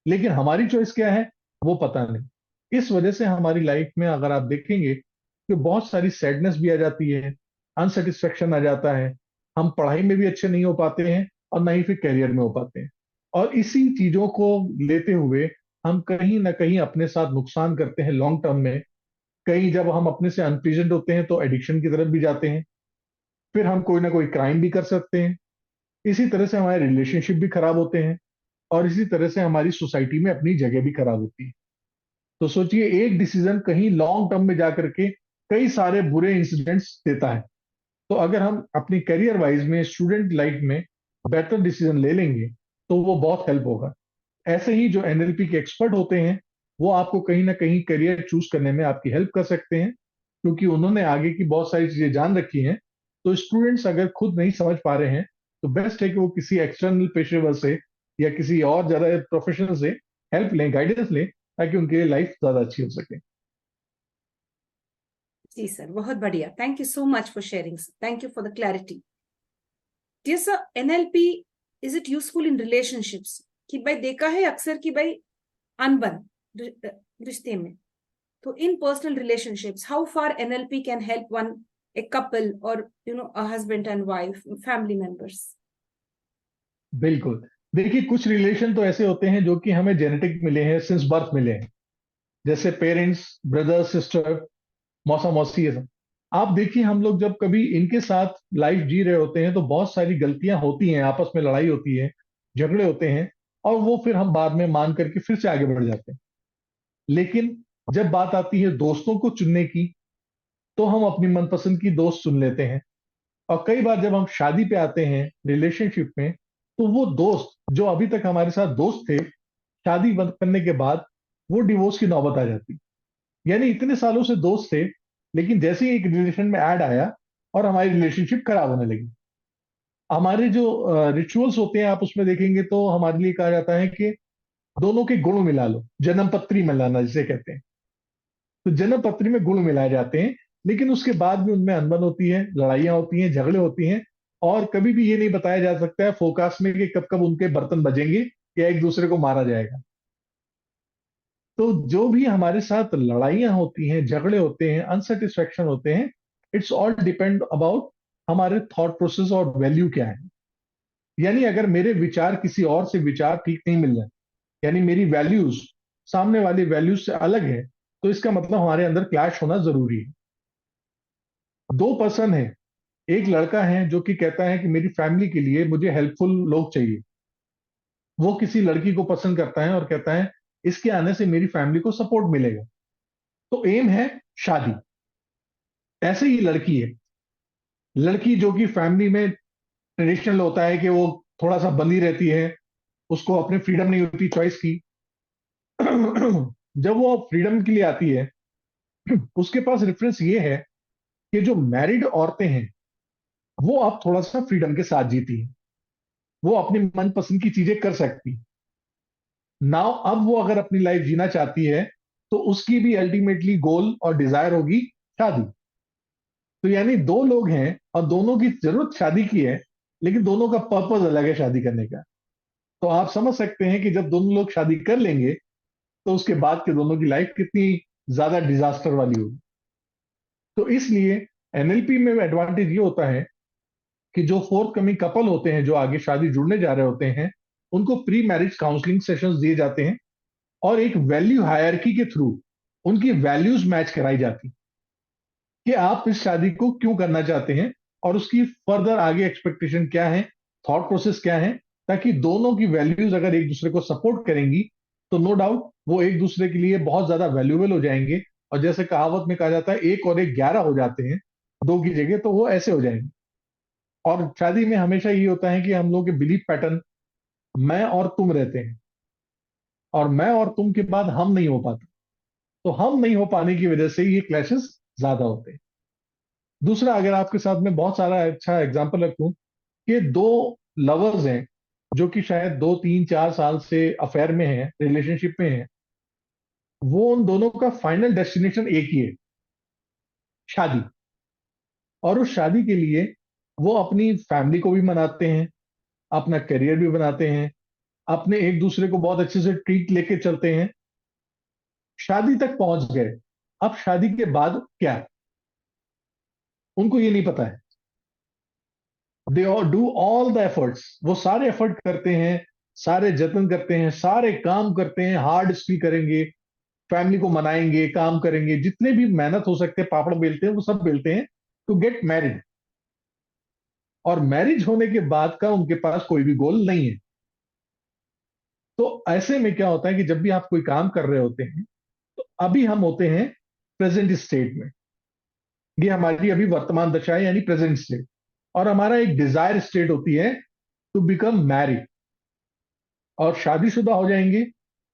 लेकिन हमारी चॉइस क्या है वो पता नहीं। इस वजह से हमारी लाइफ में अगर आप देखेंगे कि बहुत सारी सैडनेस भी आ जाती है, अनसेटिस्फेक्शन आ जाता है, हम पढ़ाई में भी अच्छे नहीं हो पाते हैं और ना ही फिर करियर में हो पाते हैं। और इसी चीजों को लेते हुए हम कहीं ना कहीं अपने साथ नुकसान करते हैं लॉन्ग टर्म में। कहीं जब हम अपने से अनप्लीजेंट होते हैं तो एडिक्शन की तरफ भी जाते हैं, फिर हम कोई ना कोई क्राइम भी कर सकते हैं। इसी तरह से हमारे रिलेशनशिप भी खराब होते हैं और इसी तरह से हमारी सोसाइटी में अपनी जगह भी खराब होती है। तो सोचिए एक डिसीजन कहीं लॉन्ग टर्म में जाकर के कई सारे बुरे इंसिडेंट्स देता है। तो अगर हम अपनी करियर वाइज में, स्टूडेंट लाइफ में बेटर डिसीजन ले लेंगे तो वो बहुत हेल्प होगा। ऐसे ही जो एनएलपी के एक्सपर्ट होते हैं वो आपको कहीं ना कहीं करियर चूज करने में आपकी हेल्प कर सकते हैं, क्योंकि उन्होंने आगे की बहुत सारी चीजें जान रखी हैं। तो स्टूडेंट्स अगर खुद नहीं समझ पा रहे हैं तो बेस्ट है कि वो किसी एक्सटर्नल पेशेवर से या किसी और ज्यादा प्रोफेशनल से हेल्प लें, गाइडेंस लें, ताकि उनकी लाइफ ज्यादा अच्छी हो सके। जी सर, बहुत बढ़िया। Thank you so much for sharing, thank you for the clarity. Dear sir, NLP is it useful in relationships? कि भाई देखा है अक्सर कि भाई अनबन रिश्ते में, तो in personal relationships, how far NLP can help one, a couple, or a husband and wife, family members? बिल्कुल। देखिए कुछ रिलेशन तो ऐसे होते हैं जो कि हमें जेनेटिक मिले हैं, सिंस बर्थ मिले हैं। जैसे पेरेंट्स, ब्रदर, सिस्टर, मौसा मौसी, ये सब। आप देखिए, हम लोग जब कभी इनके साथ लाइफ जी रहे होते हैं तो बहुत सारी गलतियां होती हैं, आपस में लड़ाई होती है, झगड़े होते हैं, और वो फिर हम बाद में मान करके फिर से आगे बढ़ जाते हैं। लेकिन जब बात आती है दोस्तों को चुनने की, तो हम अपनी मनपसंद की दोस्त चुन लेते हैं। और कई बार जब हम शादी पे आते हैं, रिलेशनशिप में, तो वो दोस्त जो अभी तक हमारे साथ दोस्त थे, शादी बंद करने के बाद वो डिवोर्स की नौबत आ जाती। यानी इतने सालों से दोस्त थे, लेकिन जैसे ही एक रिलेशन में ऐड आया और हमारी रिलेशनशिप खराब होने लगी। हमारे जो रिचुअल्स होते हैं, आप उसमें देखेंगे तो हमारे लिए कहा जाता है कि दोनों के गुण मिला लो, जन्म पत्री मिलाना जिसे कहते हैं। तो जन्म पत्री में गुण मिलाए जाते हैं, लेकिन उसके बाद भी उनमें अनबन होती है, लड़ाइयां होती हैं, झगड़े होती हैं। और कभी भी ये नहीं बताया जा सकता है फोरकास्ट में कि कब कब उनके बर्तन बजेंगे या एक दूसरे को मारा जाएगा। तो जो भी हमारे साथ लड़ाइयां होती हैं, झगड़े होते हैं, अनसेटिस्फेक्शन होते हैं, इट्स ऑल डिपेंड अबाउट हमारे थॉट प्रोसेस और वैल्यू क्या है। यानी अगर मेरे विचार किसी और से विचार ठीक नहीं मिल रहे, यानी मेरी वैल्यूज सामने वाली वैल्यूज से अलग है, तो इसका मतलब हमारे अंदर क्लैश होना जरूरी है। दो पर्सन है, एक लड़का है जो कि कहता है कि मेरी फैमिली के लिए मुझे हेल्पफुल लोग चाहिए। वो किसी लड़की को पसंद करता है और कहता है इसके आने से मेरी फैमिली को सपोर्ट मिलेगा। तो एम है शादी। ऐसे ही लड़की है, लड़की जो कि फैमिली में ट्रेडिशनल होता है कि वो थोड़ा सा बंधी रहती है, उसको अपने फ्रीडम नहीं होती चॉइस की। जब वो फ्रीडम के लिए आती है, उसके पास रेफरेंस ये है कि जो मैरिड औरतें हैं वो अब थोड़ा सा फ्रीडम के साथ जीती हैं, वो अपनी मनपसंद की चीजें कर सकती। नाउ अब वो अगर अपनी लाइफ जीना चाहती है, तो उसकी भी अल्टीमेटली गोल और डिजायर होगी शादी। तो यानी दो लोग हैं और दोनों की जरूरत शादी की है, लेकिन दोनों का पर्पज अलग है शादी करने का। तो आप समझ सकते हैं कि जब दोनों लोग शादी कर लेंगे, तो उसके बाद के दोनों की लाइफ कितनी ज्यादा डिजास्टर वाली होगी। तो इसलिए एनएलपी में एडवांटेज ये होता है कि जो फोर्थ कमिंग कपल होते हैं, जो आगे शादी जुड़ने जा रहे होते हैं, उनको प्री मैरिज काउंसलिंग सेशंस दिए जाते हैं और एक वैल्यू हायरकी के थ्रू उनकी वैल्यूज मैच कराई जाती कि आप इस शादी को क्यों करना चाहते हैं और उसकी फर्दर आगे एक्सपेक्टेशन क्या है, थॉट प्रोसेस क्या है, ताकि दोनों की वैल्यूज अगर एक दूसरे को सपोर्ट करेंगी, तो नो डाउट वो एक दूसरे के लिए बहुत ज्यादा वैल्यूएबल हो जाएंगे। और जैसे कहावत में कहा जाता है, एक और एक 11 हो जाते हैं दो की जगह, तो वो ऐसे हो जाएंगे। और शादी में हमेशा ये होता है कि हम लोग के बिलीफ पैटर्न मैं और तुम रहते हैं, और मैं और तुम के बाद हम नहीं हो पाते। तो हम नहीं हो पाने की वजह से ये क्लैशेस ज्यादा होते हैं। दूसरा, अगर आपके साथ में बहुत सारा अच्छा एग्जांपल रखूं कि दो लवर्स हैं जो कि शायद 2 3 4 साल से अफेयर में हैं, रिलेशनशिप में हैं, वो उन दोनों का फाइनल डेस्टिनेशन एक ही है, शादी। और उस शादी के लिए वो अपनी फैमिली को भी मनाते हैं, अपना करियर भी बनाते हैं, अपने एक दूसरे को बहुत अच्छे से ट्रीट लेके चलते हैं, शादी तक पहुंच गए। अब शादी के बाद क्या, उनको ये नहीं पता है। They do all the efforts, वो सारे एफर्ट करते हैं, सारे जतन करते हैं, सारे काम करते हैं, हार्ड स्किल करेंगे, फैमिली को मनाएंगे, काम करेंगे, जितने भी मेहनत हो सकते हैं, पापड़ बेलते हैं, वो सब बेलते हैं टू गेट मैरिड। और मैरिज होने के बाद का उनके पास कोई भी गोल नहीं है। तो ऐसे में क्या होता है कि जब भी आप कोई काम कर रहे होते हैं, तो अभी हम होते हैं प्रेजेंट स्टेट में, ये हमारी अभी वर्तमान दशा है, यानी प्रेजेंट स्टेट। और हमारा एक डिजायर स्टेट होती है टू बिकम मैरिड, और शादीशुदा हो जाएंगे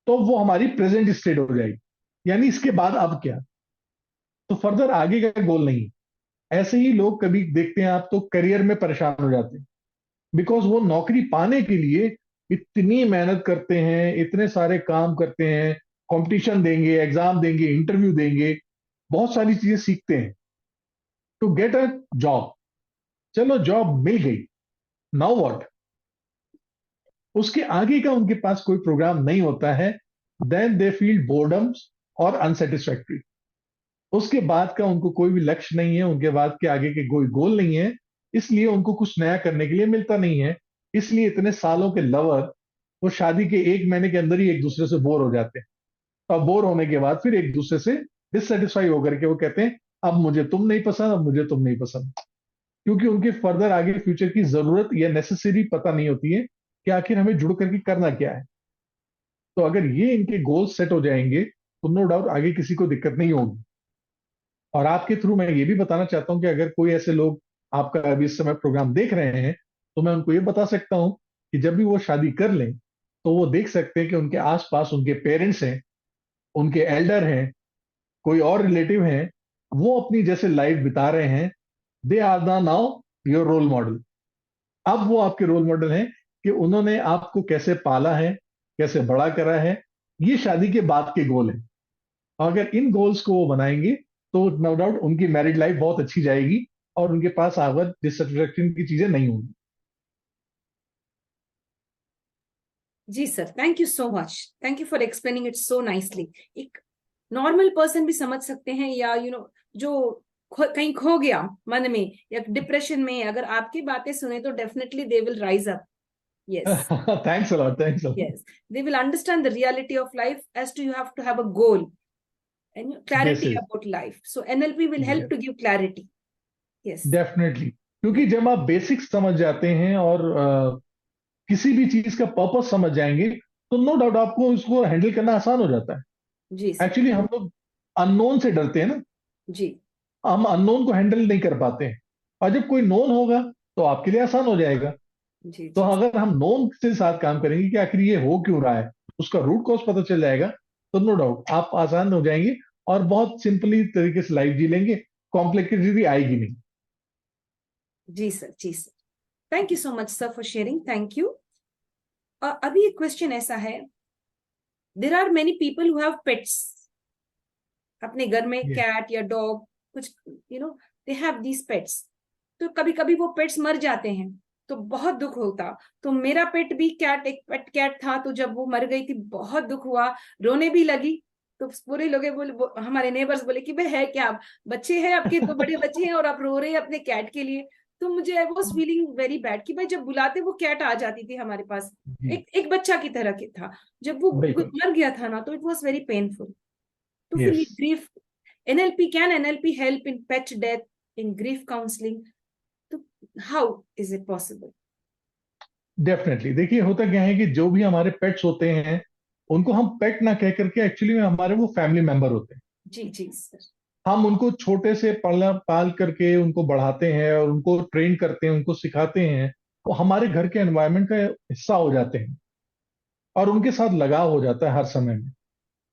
तो वो हमारी प्रेजेंट स्टेट हो जाएगी। यानी इसके बाद अब क्या, तो फर्दर आगे का गोल नहीं। ऐसे ही लोग कभी देखते हैं आप तो करियर में परेशान हो जाते हैं, बिकॉज वो नौकरी पाने के लिए इतनी मेहनत करते हैं, इतने सारे काम करते हैं, कंपटीशन देंगे, एग्जाम देंगे, इंटरव्यू देंगे, बहुत सारी चीजें सीखते हैं टू गेट अ जॉब। चलो जॉब मिल गई, नाउ व्हाट, उसके आगे का उनके पास कोई प्रोग्राम नहीं होता है। देन दे फील बोर्डम्स और अनसेटिस्फैक्ट्री। उसके बाद का उनको कोई भी लक्ष्य नहीं है, उनके बाद के आगे के कोई गोल नहीं है, इसलिए उनको कुछ नया करने के लिए मिलता नहीं है। इसलिए इतने सालों के लवर वो शादी के 1 महीने के अंदर ही एक दूसरे से बोर हो जाते हैं। और बोर होने के बाद फिर एक दूसरे से डिससेटिस्फाई होकर के वो कहते हैं अब मुझे तुम नहीं पसंद, अब मुझे तुम नहीं पसंद, क्योंकि उनके फर्दर आगे फ्यूचर की जरूरत या नेसेसरी पता नहीं होती है कि आखिर हमें जुड़ करके करना क्या है। तो अगर ये इनके गोल्स सेट हो जाएंगे तो नो डाउट आगे किसी को दिक्कत नहीं होगी। और आपके थ्रू मैं ये भी बताना चाहता हूं कि अगर कोई ऐसे लोग आपका अभी इस समय प्रोग्राम देख रहे हैं तो मैं उनको ये बता सकता हूं कि जब भी वो शादी कर लें तो वो देख सकते हैं कि उनके आसपास उनके पेरेंट्स हैं, उनके एल्डर हैं, कोई और रिलेटिव हैं, वो अपनी जैसे लाइफ बिता रहे हैं, they are the now your role model. अब वो आपके रोल मॉडल हैं कि उन्होंने आपको कैसे पाला है, कैसे बड़ा करा है। ये शादी के बाद के गोल हैं। अगर इन गोल्स को वो बनाएंगे तो नो डाउट उनकी मैरिड लाइफ बहुत अच्छी जाएगी और उनके पास आगे डिससेटिस्फेक्शन की चीजें नहीं होंगी। जी sir, thank you so much, thank you for explaining it so nicely. एक नॉर्मल पर्सन भी समझ सकते हैं, या जो कहीं खो गया मन में या डिप्रेशन में, अगर आपकी बातें सुने तो definitely they will rise up. Yes, thanks a lot, thanks a lot. yes, they will understand the reality of life, as to you have to have a goal and yes clarity yes, about life. So NLP will help to give clarity. Yes. Definitely, क्योंकि जब आप बेसिक्स समझ जाते हैं और किसी भी चीज का पर्पस समझ जाएंगे तो नो डाउट आपको उसको हैंडल करना आसान हो जाता है। जी सर। एक्चुअली हम लोग अननोन से डरते हैं ना, जी हम अननोन को हैंडल नहीं कर पाते हैं। और जब कोई नोन होगा तो आपके लिए आसान हो जाएगा। जी तो जी अगर हम नोन के साथ काम करेंगे कि आखिर ये हो क्यों रहा है, उसका रूट कॉज पता चल जाएगा, तो नो डाउट आप आसान हो जाएंगे और बहुत सिंपली तरीके से लाइफ जी लेंगे, कॉम्प्लेक्सिटी आएगी नहीं। जी सर। जी sir, thank you so much sir for sharing, thank you. अभी एक क्वेश्चन ऐसा है, there are many people who have pets, अपने घर में ये कैट या डॉग, कुछ दे हैव दीज पेट्स। तो कभी कभी वो पेट्स मर जाते हैं तो बहुत दुख होता। तो मेरा पेट भी कैट, एक पेट कैट था, तो जब वो मर गई थी बहुत दुख हुआ, रोने भी लगी। तो पूरे लोग बोले, हमारे नेबर्स बोले कि भाई है क्या, आप बच्चे हैं आपके, दो बड़े बच्चे हैं और आप रो रहे हैं अपने कैट के लिए। तो मुझे I was feeling very bad कि भाई जब बुलाते वो कैट आ जाती थी हमारे पास, जी, एक एक बच्चा की तरह के था। जब वो बिल्कुल। मर गया था ना, तो इट वॉज वेरी पेनफुल। तो फिर यस, ये grief, NLP, can NLP help in pet death, in grief counseling? तो how is it possible? Definitely. देखिए होता क्या है कि जो भी हमारे पेट्स होते हैं उनको हम पेट ना कह करके एक्चुअली में हमारे वो फैमिली मेंबर होते हैं। जी जी सर। हम उनको छोटे से पाल पाल करके उनको बढ़ाते हैं और उनको ट्रेन करते हैं, उनको सिखाते हैं, वो हमारे घर के एनवायरनमेंट का हिस्सा हो जाते हैं और उनके साथ लगाव हो जाता है हर समय में।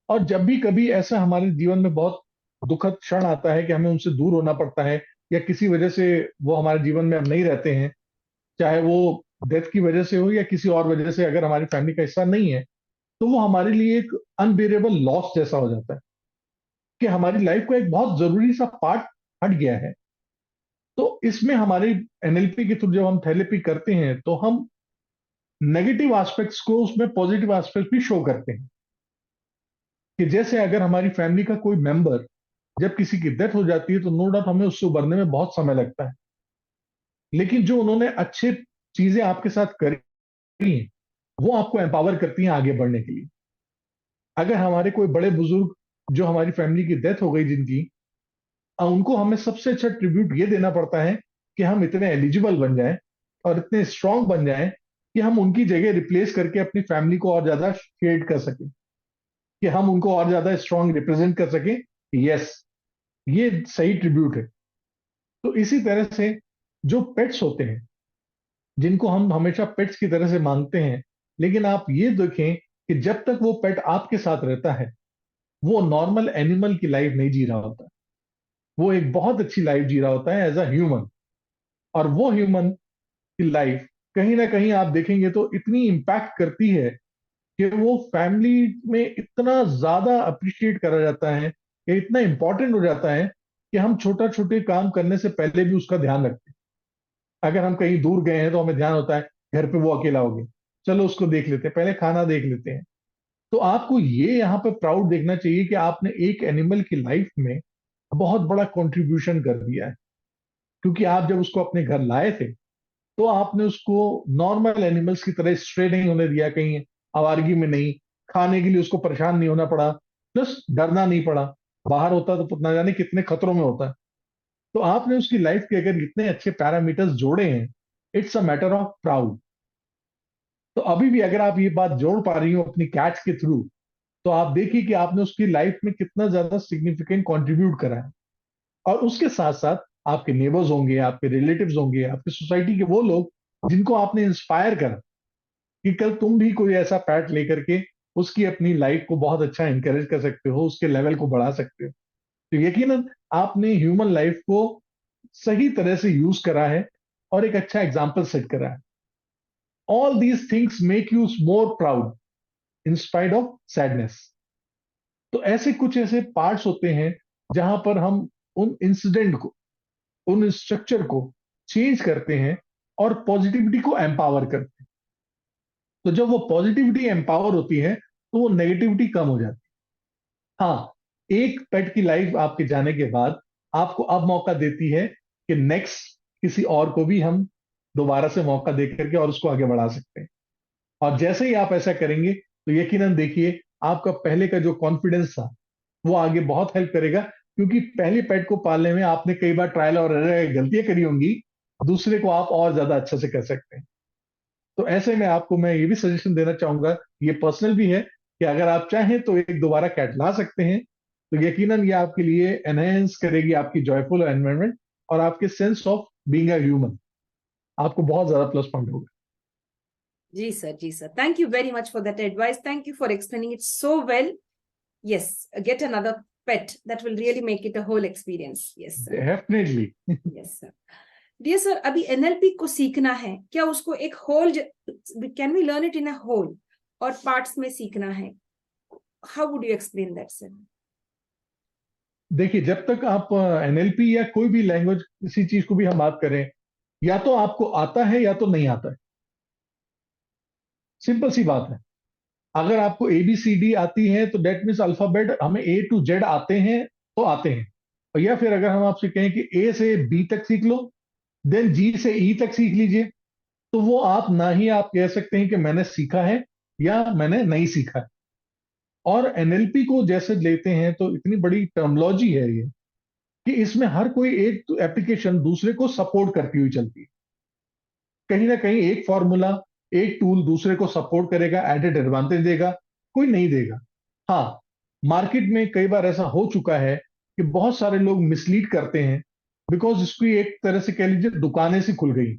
और जब भी कभी ऐसा हमारे जीवन में बहुत दुखद क्षण आता है कि हमें उनसे दूर होना पड़ता है या किसी वजह से वो हमारे जीवन में अब नहीं रहते हैं, चाहे वो डेथ की वजह से हो या किसी और वजह से, अगर हमारी फैमिली का हिस्सा नहीं है, तो वो हमारे लिए एक अनबेरेबल लॉस जैसा हो जाता है कि हमारी लाइफ का एक बहुत जरूरी सा पार्ट हट गया है। तो इसमें हमारी एनएलपी के थ्रू जब हम थेरेपी करते हैं तो हम नेगेटिव एस्पेक्ट्स को उसमें पॉजिटिव एस्पेक्ट भी शो करते हैं कि जैसे अगर हमारी फैमिली का कोई मेंबर जब किसी की डेथ हो जाती है तो नो डाउट हमें उससे उबरने में बहुत समय लगता है, लेकिन जो उन्होंने अच्छे चीजें आपके साथ करी हैं वो आपको एम्पावर करती हैं आगे बढ़ने के लिए। अगर हमारे कोई बड़े बुजुर्ग जो हमारी फैमिली की डेथ हो गई जिनकी, उनको हमें सबसे अच्छा ट्रिब्यूट ये देना पड़ता है कि हम इतने एलिजिबल बन जाएं और इतने स्ट्रांग बन जाएं कि हम उनकी जगह रिप्लेस करके अपनी फैमिली को और ज्यादा शेड कर सकें, कि हम उनको और ज्यादा स्ट्रांग रिप्रेजेंट कर सकें। यस, ये सही ट्रिब्यूट है। तो इसी तरह से जो पेट्स होते हैं जिनको हम हमेशा पेट्स की तरह से मांगते हैं, लेकिन आप ये देखें कि जब तक वो पेट आपके साथ रहता है वो नॉर्मल एनिमल की लाइफ नहीं जी रहा होता, वो एक बहुत अच्छी लाइफ जी रहा होता है एज अ ह्यूमन। और वो ह्यूमन की लाइफ कहीं ना कहीं आप देखेंगे तो इतनी इम्पैक्ट करती है कि वो फैमिली में इतना ज्यादा अप्रिशिएट करा जाता है या इतना इंपॉर्टेंट हो जाता है कि हम छोटा छोटे काम करने से पहले भी उसका ध्यान रखते हैं। अगर हम कहीं दूर गए हैं तो हमें ध्यान होता है घर पे वो अकेला हो गया, चलो उसको देख लेते हैं, पहले खाना देख लेते हैं। तो आपको ये यहाँ पे प्राउड देखना चाहिए कि आपने एक एनिमल की लाइफ में बहुत बड़ा कंट्रीब्यूशन कर दिया है, क्योंकि आप जब उसको अपने घर लाए थे तो आपने उसको नॉर्मल एनिमल्स की तरह स्ट्रे नहीं होने दिया, कहीं आवारगी में नहीं, खाने के लिए उसको परेशान नहीं होना पड़ा, प्लस डरना नहीं पड़ा, बाहर होता तो ना जाने कितने खतरों में होता। तो आपने उसकी लाइफ के अगर इतने अच्छे पैरामीटर्स जोड़े हैं, it's a matter of proud. तो अभी भी अगर आप ये बात जोड़ पा रही हो अपनी कैच के थ्रू, तो आप देखिए कि आपने उसकी लाइफ में कितना ज्यादा सिग्निफिकेंट कंट्रीब्यूट करा है। और उसके साथ साथ आपके नेबर्स होंगे, आपके रिलेटिव्स होंगे, आपकी सोसाइटी के वो लोग जिनको आपने इंस्पायर करा कि कल तुम भी कोई ऐसा पैट लेकर के उसकी अपनी लाइफ को बहुत अच्छा एनकरेज कर सकते हो, उसके लेवल को बढ़ा सकते हो। तो यकीनन आपने ह्यूमन लाइफ को सही तरह से यूज करा है और एक अच्छा एग्जाम्पल सेट करा है। All these things make you more proud in spite of sadness. तो ऐसे कुछ ऐसे पार्ट्स होते हैं जहां पर हम उन इंसिडेंट को, उन स्ट्रक्चर को चेंज करते हैं और पॉजिटिविटी को एम्पावर करते हैं। तो जब वो पॉजिटिविटी एम्पावर होती है तो वो नेगेटिविटी कम हो जाती है। हाँ, एक पेट की लाइफ आपके जाने के बाद आपको अब मौका देती है कि नेक्स्ट किसी और को भी हम दोबारा से मौका दे करके और उसको आगे बढ़ा सकते हैं। और जैसे ही आप ऐसा करेंगे तो यकीनन देखिए आपका पहले का जो कॉन्फिडेंस था वो आगे बहुत हेल्प करेगा, क्योंकि पहले पेट को पालने में आपने कई बार ट्रायल और गलतियां करी होंगी, दूसरे को आप और ज्यादा अच्छे से कर सकते हैं। तो ऐसे में आपको मैं ये भी सजेशन देना चाहूंगा, ये पर्सनल भी है, कि अगर आप चाहें तो एक दोबारा कैट ला सकते हैं। तो यकीनन ये आपके लिए एनहेंस करेगी आपकी जॉयफुल एनवायरनमेंट और आपके sense of being a human, आपको बहुत ज्यादा प्लस पॉइंट होगा। जी सर, जी sir, thank you very much for that advice. Thank you for explaining it so well. Yes, get another pet. That will really make it a whole experience. Yes, sir. Definitely. Yes, sir. Dear sir, अभी एनएलपी को सीखना है, क्या उसको एक whole, can we learn it in a whole और पार्ट्स में सीखना है? How would you explain that sir? देखिए, जब तक आप एनएलपी या कोई भी लैंग्वेज किसी चीज को भी हम बात करें, या तो आपको आता है या तो नहीं आता है। सिंपल सी बात है। अगर आपको ABCD आती है तो डेट मीन्स अल्फाबेट हमें A to Z आते हैं तो आते हैं। और या फिर अगर हम आपसे कहें कि A से B तक सीख लो, देन G से E तक सीख लीजिए, तो वो आप ना ही आप कह सकते हैं कि मैंने सीखा है या मैंने नहीं सीखा है। और एनएलपी को जैसे लेते हैं तो इतनी बड़ी टर्मोलॉजी है ये, कि इसमें हर कोई एक एप्लीकेशन दूसरे को सपोर्ट करती हुई चलती है। कहीं ना कहीं एक फॉर्मूला, एक टूल दूसरे को सपोर्ट करेगा, एडेड एडवांटेज देगा, कोई नहीं देगा। हाँ, मार्केट में कई बार ऐसा हो चुका है कि बहुत सारे लोग मिसलीड करते हैं, बिकॉज इसकी एक तरह से कह लीजिए दुकानें सी खुल गई।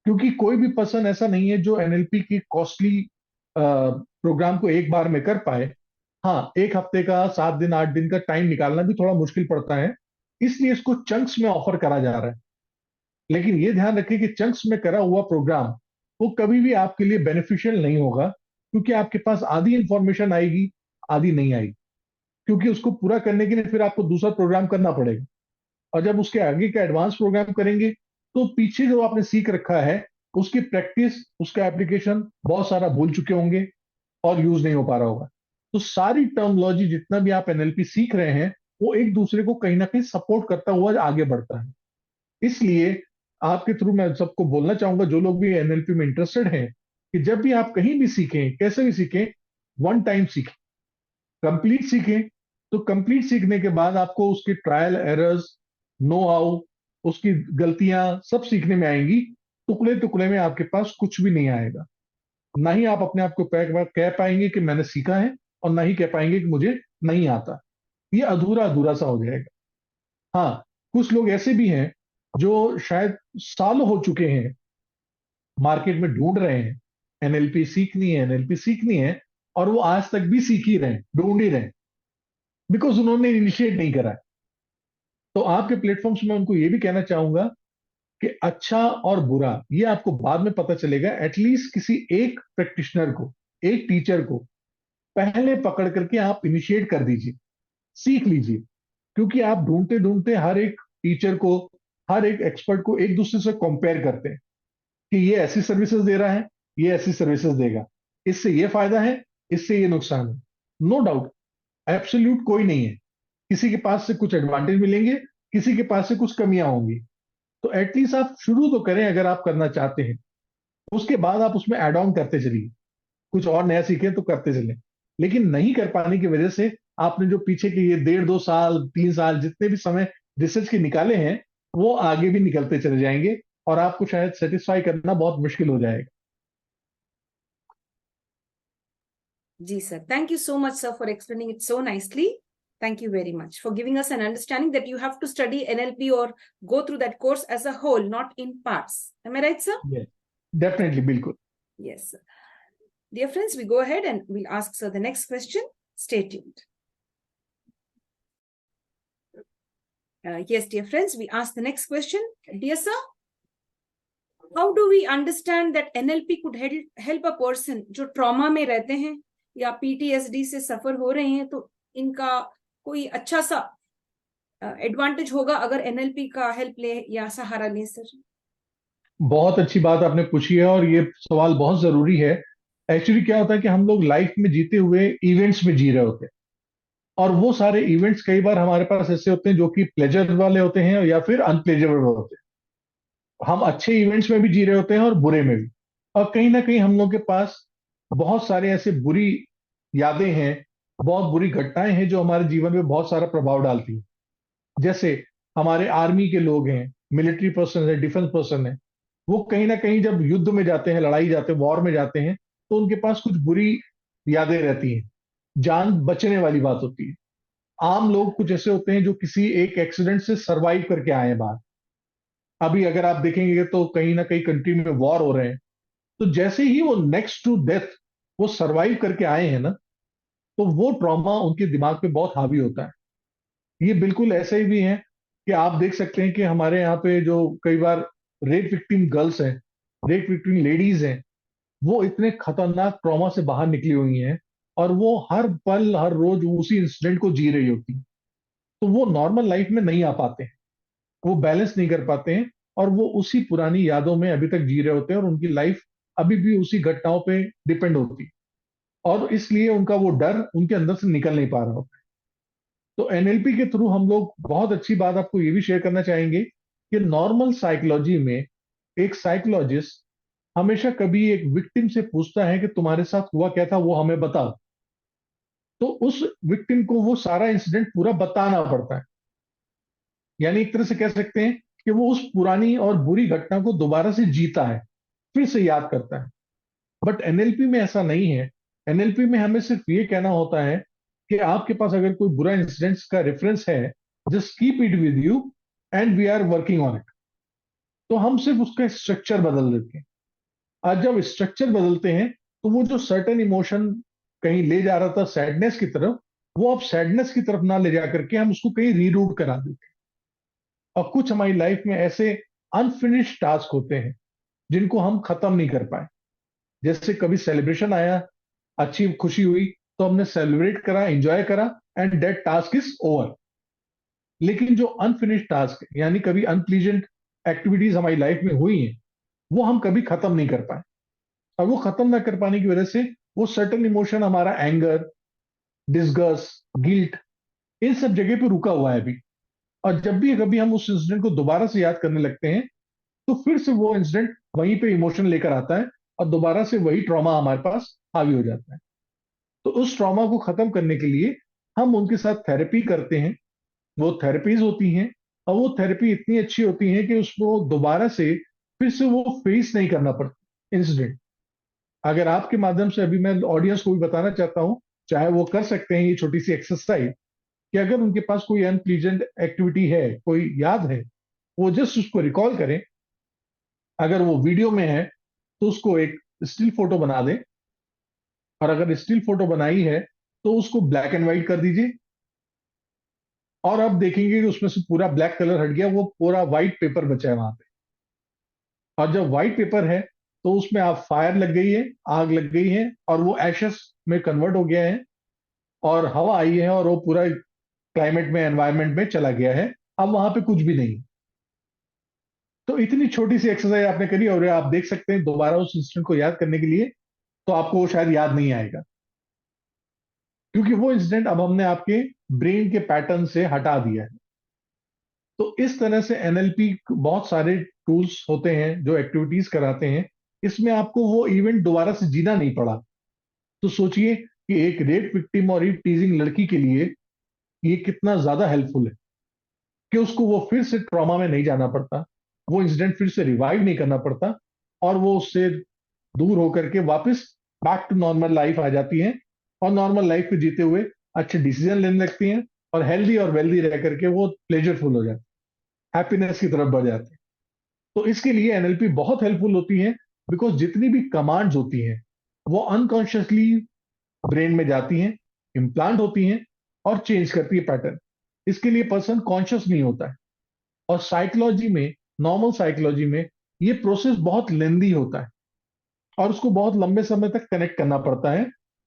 क्योंकि कोई भी पर्सन ऐसा नहीं है जो एनएलपी की कॉस्टली प्रोग्राम को एक बार में कर पाए। हाँ, एक हफ्ते का, 7 दिन 8 दिन का टाइम निकालना भी थोड़ा मुश्किल पड़ता है, इसलिए इसको चंक्स में ऑफर करा जा रहा है। लेकिन ये ध्यान रखें कि चंक्स में करा हुआ प्रोग्राम वो कभी भी आपके लिए बेनिफिशियल नहीं होगा, क्योंकि आपके पास आधी इंफॉर्मेशन आएगी, आधी नहीं आएगी। क्योंकि उसको पूरा करने के लिए फिर आपको दूसरा प्रोग्राम करना पड़ेगा। और जब उसके आगे का एडवांस प्रोग्राम करेंगे तो पीछे जो आपने सीख रखा है उसकी प्रैक्टिस, उसका एप्लीकेशन बहुत सारा भूल चुके होंगे और यूज नहीं हो पा रहा होगा। तो सारी टर्मोलॉजी जितना भी आप एनएलपी सीख रहे हैं वो एक दूसरे को कहीं ना कहीं सपोर्ट करता हुआ आगे बढ़ता है। इसलिए आपके थ्रू मैं सबको बोलना चाहूंगा, जो लोग भी एनएलपी में इंटरेस्टेड हैं, कि जब भी आप कहीं भी सीखें, कैसे भी सीखें, वन टाइम सीखें, कंप्लीट सीखें। तो कंप्लीट सीखने के बाद आपको उसके ट्रायल एरर्स, नो हाउ, उसकी गलतियां सब सीखने में आएंगी। टुकड़े टुकड़े में आपके पास कुछ भी नहीं आएगा। ना ही आप अपने आप को कह पाएंगे कि मैंने सीखा है, और ना ही कह पाएंगे कि मुझे नहीं आता। ये अधूरा अधूरा सा हो जाएगा। हाँ, कुछ लोग ऐसे भी हैं जो शायद सालों हो चुके हैं, मार्केट में ढूंढ रहे हैं, एनएलपी सीखनी है, एनएलपी सीखनी है, और वो आज तक भी सीख ही रहे हैं, ढूंढ ही रहे हैं, बिकॉज उन्होंने इनिशिएट नहीं करा है। तो आपके प्लेटफॉर्म्स में उनको ये भी कहना चाहूंगा कि अच्छा और बुरा ये आपको बाद में पता चलेगा। एटलीस्ट किसी एक प्रैक्टिशनर को, एक टीचर को पहले पकड़ करके आप इनिशिएट कर दीजिए, सीख लीजिए। क्योंकि आप ढूंढते ढूंढते हर एक टीचर को, हर एक एक्सपर्ट को एक दूसरे से कंपेयर करते हैं कि ये ऐसी सर्विसेज दे रहा है, ये ऐसी सर्विसेज देगा, इससे ये फायदा है, इससे ये नुकसान है। नो डाउट, एब्सोल्यूट कोई नहीं है। किसी के पास से कुछ एडवांटेज मिलेंगे, किसी के पास से कुछ कमियां होंगी। तो एटलीस्ट आप शुरू तो करें अगर आप करना चाहते हैं, उसके बाद आप उसमें एड ऑन करते चलिए, कुछ और नया सीखें तो करते चलें। लेकिन नहीं कर पाने की वजह से आपने जो पीछे के ये 1.5 2 साल 3 साल जितने भी समय रिसर्च के निकाले हैं, वो आगे भी निकलते चले जाएंगे और आपको शायद सेटिस्फाई करना बहुत मुश्किल हो जाएगा। जी sir, thank you so much sir for explaining it so nicely. Thank you very much for giving us an understanding that you have to study NLP or go through that course as a whole, not in parts. Am I right, sir? Yes, definitely, बिल्कुल। Yes, sir. Dear friends, we go ahead and we'll ask sir the next question. Stay tuned. Yes, dear friends, we ask the next question. Dear sir, how do we understand that NLP could help a person जो trauma में रहते हैं या PTSD से सफर हो रहे हैं, तो इनका कोई अच्छा सा एडवांटेज होगा अगर NLP का हेल्प ले या सहारा ले सर? बहुत अच्छी बात आपने पूछी है और ये सवाल बहुत जरूरी है। एक्चुअली क्या होता है कि हम लोग लाइफ में जीते हुए इवेंट्स में जी रहे होते हैं, और वो सारे इवेंट्स कई बार हमारे पास ऐसे होते हैं जो कि प्लेजर वाले होते हैं या फिर अनप्लेजरेबल होते हैं। हम अच्छे इवेंट्स में भी जी रहे होते हैं और बुरे में भी, और कहीं ना कहीं हम लोग के पास बहुत सारे ऐसे बुरी यादें हैं, बहुत बुरी घटनाएं हैं जो हमारे जीवन में बहुत सारा प्रभाव डालती हैं। जैसे हमारे आर्मी के लोग हैं, मिलिट्री पर्सन है, डिफेंस पर्सन है, वो कहीं ना कहीं जब युद्ध में जाते हैं, लड़ाई जाते हैं, वॉर में जाते हैं, तो उनके पास कुछ बुरी यादें रहती हैं, जान बचने वाली बात होती है। आम लोग कुछ ऐसे होते हैं जो किसी एक एक्सीडेंट से सरवाइव करके आए हैं बाहर। अभी अगर आप देखेंगे तो कहीं ना कहीं कंट्री में वॉर हो रहे हैं, तो जैसे ही वो नेक्स्ट टू डेथ वो सरवाइव करके आए हैं ना, तो वो ट्रॉमा उनके दिमाग पे बहुत हावी होता है। ये बिल्कुल ऐसे ही भी है कि आप देख सकते हैं कि हमारे यहाँ पे जो कई बार रेप विक्टिम गर्ल्स हैं, रेप विक्टिम लेडीज हैं, वो इतने खतरनाक ट्रॉमा से बाहर निकली हुई हैं, और वो हर पल हर रोज उसी इंसिडेंट को जी रही होती हैं। तो वो नॉर्मल लाइफ में नहीं आ पाते हैं, वो बैलेंस नहीं कर पाते हैं, और वो उसी पुरानी यादों में अभी तक जी रहे होते हैं, और उनकी लाइफ अभी भी उसी घटनाओं पे डिपेंड होती है, और इसलिए उनका वो डर उनके अंदर से निकल नहीं पा रहा होता है। तो एनएलपी के थ्रू हम लोग बहुत अच्छी बात आपको ये भी शेयर करना चाहेंगे कि नॉर्मल साइकोलॉजी में एक साइकोलॉजिस्ट हमेशा कभी एक विक्टिम से पूछता है कि तुम्हारे साथ हुआ क्या था, वो हमें बताओ। तो उस विक्टिम को वो सारा इंसिडेंट पूरा बताना पड़ता है, यानी एक तरह से कह सकते हैं कि वो उस पुरानी और बुरी घटना को दोबारा से जीता है, फिर से याद करता है। बट एनएलपी में ऐसा नहीं है। एनएलपी में हमें सिर्फ ये कहना होता है कि आपके पास अगर कोई बुरा इंसिडेंट्स का रेफरेंस है, just keep it with you and we are working on it. तो हम सिर्फ उसका स्ट्रक्चर बदल देते हैं। आज जब स्ट्रक्चर बदलते हैं, तो वो जो सर्टेन इमोशन कहीं ले जा रहा था सैडनेस की तरफ, वो अब सैडनेस की तरफ ना ले जा करके हम उसको कहीं रीरूट करा देते हैं। और कुछ हमारी लाइफ में ऐसे अनफिनिश्ड टास्क होते हैं जिनको हम खत्म नहीं कर पाए। जैसे कभी सेलिब्रेशन आया, अच्छी खुशी हुई, तो हमने सेलिब्रेट करा, एंजॉय करा, and that task is over. लेकिन जो अनफिनिश्ड टास्क यानी कभी अनप्लीजेंट एक्टिविटीज हमारी लाइफ में हुई हैं, वो हम कभी खत्म नहीं कर पाए, और वो खत्म ना कर पाने की वजह से वो सर्टन इमोशन हमारा एंगर, डिस्गस्ट, गिल्ट, इन सब जगह पे रुका हुआ है अभी। और जब भी कभी हम उस इंसिडेंट को दोबारा से याद करने लगते हैं, तो फिर से वो इंसिडेंट वहीं पे इमोशन लेकर आता है, और दोबारा से वही ट्रॉमा हमारे पास हावी हो जाता है। तो उस ट्रॉमा को खत्म करने के लिए हम उनके साथ थेरेपी करते हैं। वो थेरेपीज होती हैं, और वो थेरेपी इतनी अच्छी होती है कि उसको दोबारा से फिर से वो फेस नहीं करना पड़ता इंसिडेंट। अगर आपके माध्यम से अभी मैं ऑडियंस को भी बताना चाहता हूं, चाहे वो कर सकते हैं ये छोटी सी एक्सरसाइज, कि अगर उनके पास कोई अनप्लीजेंट एक्टिविटी है, कोई याद है, वो जस्ट उसको रिकॉल करें। अगर वो वीडियो में है तो उसको एक स्टिल फोटो बना दें, और अगर स्टिल फोटो बनाई है तो उसको ब्लैक एंड व्हाइट कर दीजिए, और अब देखेंगे कि उसमें से पूरा ब्लैक कलर हट गया, वो पूरा व्हाइट पेपर बचा है वहां पे। और जब व्हाइट पेपर है, तो उसमें आप फायर लग गई है, आग लग गई है, और वो एशेस में कन्वर्ट हो गया है, और हवा आई है, और वो पूरा क्लाइमेट में, एनवायरनमेंट में चला गया है। अब वहां पे कुछ भी नहीं। तो इतनी छोटी सी एक्सरसाइज आपने करी, और आप देख सकते हैं दोबारा उस इंसिडेंट को याद करने के लिए तो आपको वो शायद याद नहीं आएगा, क्योंकि वो इंसिडेंट अब हमने आपके ब्रेन के पैटर्न से हटा दिया है। तो इस तरह से एनएलपी बहुत सारे टूल्स होते हैं जो एक्टिविटीज कराते हैं। इसमें आपको वो इवेंट दोबारा से जीना नहीं पड़ा। तो सोचिए, कि एक रेप विक्टिम और रेप टीजिंग लड़की के लिए ये कितना ज्यादा हेल्पफुल है कि उसको वो फिर से ट्रॉमा में नहीं जाना पड़ता, वो इंसिडेंट फिर से रिवाइव नहीं करना पड़ता, और वो उससे दूर होकर के वापस बैक टू नॉर्मल लाइफ आ जाती है, और नॉर्मल लाइफ को जीते हुए अच्छे डिसीजन लेने लगती हैं, और हेल्दी और वेल्दी रह करके वो प्लेजरफुल हो जाती है, हैप्पीनेस की तरफ बढ़ जाती है। तो इसके लिए एनएलपी बहुत हेल्पफुल होती है, बिकॉज जितनी भी कमांड्स होती हैं वो अनकॉन्शियसली ब्रेन में जाती हैं, इम्प्लांट होती हैं और चेंज करती है पैटर्न। इसके लिए पर्सन कॉन्शियस नहीं होता है, और साइकोलॉजी में, नॉर्मल साइकोलॉजी में ये प्रोसेस बहुत लेंदी होता है और उसको बहुत लंबे समय तक कनेक्ट करना पड़ता है।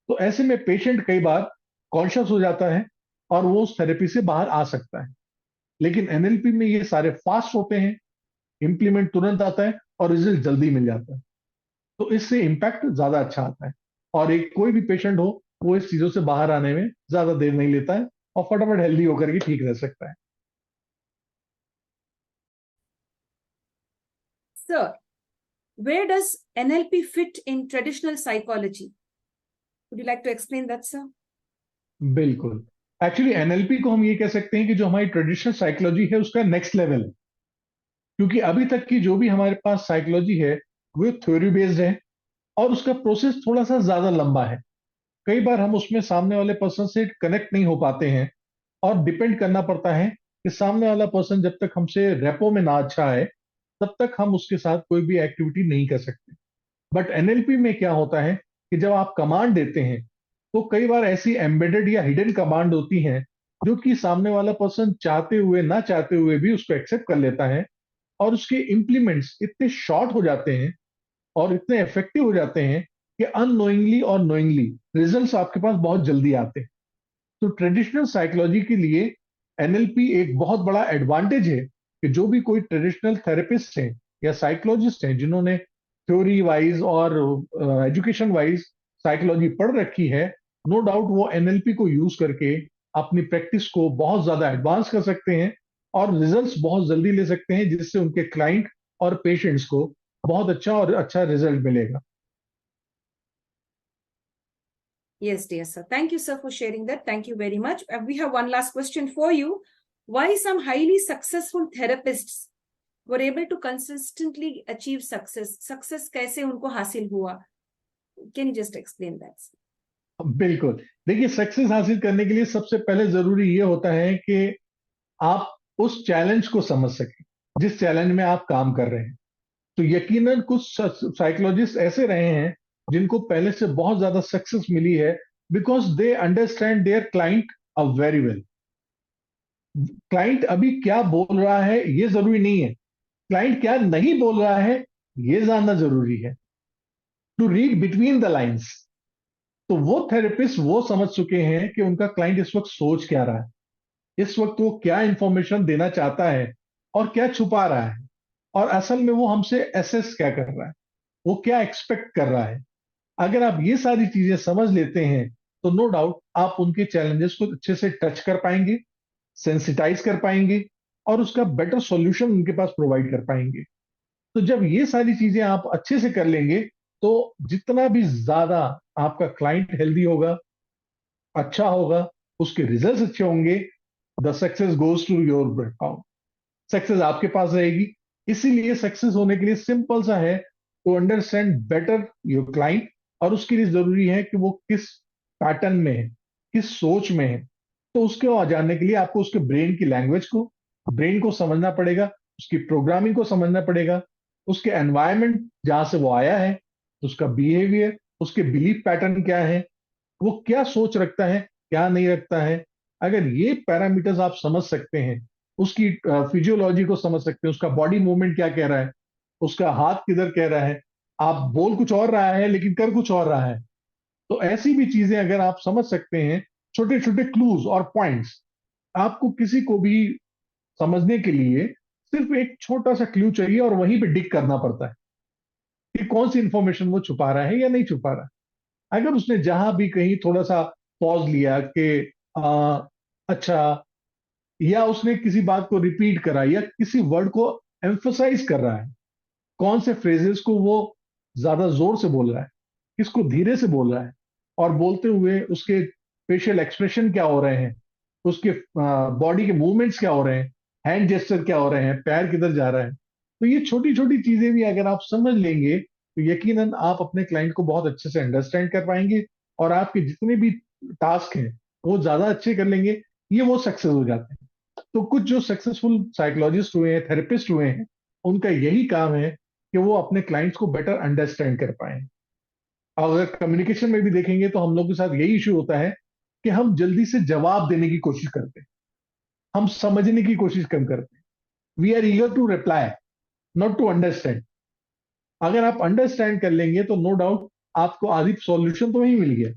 तो ऐसे में पेशेंट कई बार कॉन्शियस हो जाता है और वो उस थेरेपी से बाहर आ सकता है। लेकिन एनएलपी में ये सारे फास्ट होते हैं, इंप्लीमेंट तुरंत आता है और रिजल्ट जल्दी मिल जाता है, तो इससे इम्पैक्ट ज्यादा अच्छा आता है। और एक कोई भी पेशेंट हो, वो इस चीजों से बाहर आने में ज्यादा देर नहीं लेता है और फटाफट हेल्दी होकर के ठीक रह सकता है। Sir, where does NLP fit in traditional psychology? Would you like to explain that, sir? बिल्कुल। एक्चुअली एनएलपी को हम ये कह सकते हैं कि जो हमारी ट्रेडिशनल साइकोलॉजी है उसका नेक्स्ट लेवल है, क्योंकि अभी तक की जो भी हमारे पास साइकोलॉजी है वो थ्योरी बेस्ड है और उसका प्रोसेस थोड़ा सा ज्यादा लंबा है। कई बार हम उसमें सामने वाले पर्सन से कनेक्ट नहीं हो पाते हैं, और डिपेंड करना पड़ता है कि सामने वाला पर्सन जब तक हमसे रेपो में ना अच्छा है तब तक हम उसके साथ कोई भी एक्टिविटी नहीं कर सकते। बट एनएलपी में क्या होता है कि जब आप कमांड देते हैं तो कई बार ऐसी एम्बेडेड या हिडन कमांड होती हैं जो कि सामने वाला पर्सन चाहते हुए ना चाहते हुए भी उसको एक्सेप्ट कर लेता है, और उसके इंप्लीमेंट्स इतने शॉर्ट हो जाते हैं और इतने इफेक्टिव हो जाते हैं कि अननोइंगली और नोइंगली रिजल्ट्स आपके पास बहुत जल्दी आते हैं। तो ट्रेडिशनल साइकोलॉजी के लिए एनएलपी एक बहुत बड़ा एडवांटेज है कि जो भी कोई ट्रेडिशनल थेरेपिस्ट हैं या साइकोलॉजिस्ट हैं जिन्होंने थ्योरी वाइज और एजुकेशन वाइज साइकोलॉजी पढ़ रखी है, नो डाउट वो एनएलपी को यूज करके अपनी प्रैक्टिस को बहुत ज्यादा एडवांस कर सकते हैं और रिजल्ट्स बहुत जल्दी ले सकते हैं, जिससे उनके क्लाइंट और पेशेंट्स को बहुत अच्छा और अच्छा रिजल्ट मिलेगा। Yes, dear sir. Thank you, sir, for sharing that. Thank you very much. We have one last question for you. Why some highly successful therapists were able to consistently achieve success? Success कैसे उनको हासिल हुआ? Can you just explain that, sir? बिल्कुल। देखिए, सक्सेस हासिल करने के लिए सबसे पहले जरूरी ये होता है कि आप उस चैलेंज को समझ सकें जिस चैलेंज में आप काम कर रहे हैं। तो यकीनन कुछ साइकोलॉजिस्ट ऐसे रहे हैं जिनको पहले से बहुत ज्यादा सक्सेस मिली है, because they understand their client a very well. Client अभी क्या बोल रहा है ये जरूरी नहीं है, क्लाइंट क्या नहीं बोल रहा है ये जानना जरूरी है, to read between the lines. तो वो थेरेपिस्ट वो समझ चुके हैं कि उनका क्लाइंट इस वक्त सोच क्या रहा है, इस वक्त वो क्या इंफॉर्मेशन देना चाहता है और क्या छुपा रहा है, और असल में वो हमसे एसेस क्या कर रहा है, वो क्या एक्सपेक्ट कर रहा है। अगर आप ये सारी चीजें समझ लेते हैं तो नो डाउट आप उनके चैलेंजेस को अच्छे से टच कर पाएंगे, सेंसिटाइज कर पाएंगे और उसका बेटर सॉल्यूशन उनके पास प्रोवाइड कर पाएंगे। तो जब ये सारी चीजें आप अच्छे से कर लेंगे तो जितना भी ज्यादा आपका क्लाइंट हेल्दी होगा, अच्छा होगा, उसके रिजल्ट्स अच्छे होंगे, the success goes to your account, success आपके पास रहेगी। इसीलिए सक्सेस होने के लिए सिंपल सा है, to understand better your client, और उसके लिए जरूरी है कि वो किस पैटर्न में है, किस सोच में है। तो उसके जानने के लिए आपको उसके ब्रेन की लैंग्वेज को, ब्रेन को समझना पड़ेगा, उसकी प्रोग्रामिंग को समझना पड़ेगा, उसके एनवायरमेंट जहां से वो आया है, उसका बिहेवियर, उसके बिलीफ पैटर्न क्या है, वो क्या सोच रखता है, क्या नहीं रखता है। अगर ये पैरामीटर्स आप समझ सकते हैं, उसकी फिजियोलॉजी को समझ सकते हैं, उसका बॉडी मूवमेंट क्या कह रहा है, उसका हाथ किधर कह रहा है, आप बोल कुछ और रहा है लेकिन कर कुछ और रहा है, तो ऐसी भी चीजें अगर आप समझ सकते हैं, छोटे छोटे क्लूज और पॉइंट्स, आपको किसी को भी समझने के लिए सिर्फ एक छोटा सा क्लू चाहिए और वहीं पे डिग करना पड़ता है कि कौन सी इंफॉर्मेशन वो छुपा रहा है या नहीं छुपा रहा है। अगर उसने जहां भी कहीं थोड़ा सा पॉज लिया कि आ, अच्छा, या उसने किसी बात को रिपीट करा या किसी वर्ड को एम्फोसाइज कर रहा है, कौन से फ्रेजेस को वो ज्यादा जोर से बोल रहा है, किसको धीरे से बोल रहा है, और बोलते हुए उसके फेशियल एक्सप्रेशन क्या हो रहे हैं, उसके बॉडी के मूवमेंट्स क्या हो रहे हैं, हैंड जेस्चर क्या हो रहे हैं, पैर किधर जा रहा है। तो ये छोटी छोटी चीजें भी अगर आप समझ लेंगे तो यकीनन आप अपने क्लाइंट को बहुत अच्छे से अंडरस्टैंड कर पाएंगे, और आपके जितने भी टास्क हैं वो ज्यादा अच्छे कर लेंगे, ये वो सक्सेस हो जाते हैं। तो कुछ जो सक्सेसफुल साइकोलॉजिस्ट हुए हैं, थेरेपिस्ट हुए हैं, उनका यही काम है कि वो अपने क्लाइंट्स को बेटर अंडरस्टैंड कर पाए। और अगर कम्युनिकेशन में भी देखेंगे तो हम लोग के साथ यही इशू होता है कि हम जल्दी से जवाब देने की कोशिश करते हैं, हम समझने की कोशिश कम करते हैं। We are eager to reply, not to understand. अगर आप अंडरस्टैंड कर लेंगे तो नो डाउट आपको आधी सॉल्यूशन तो वही मिल गया।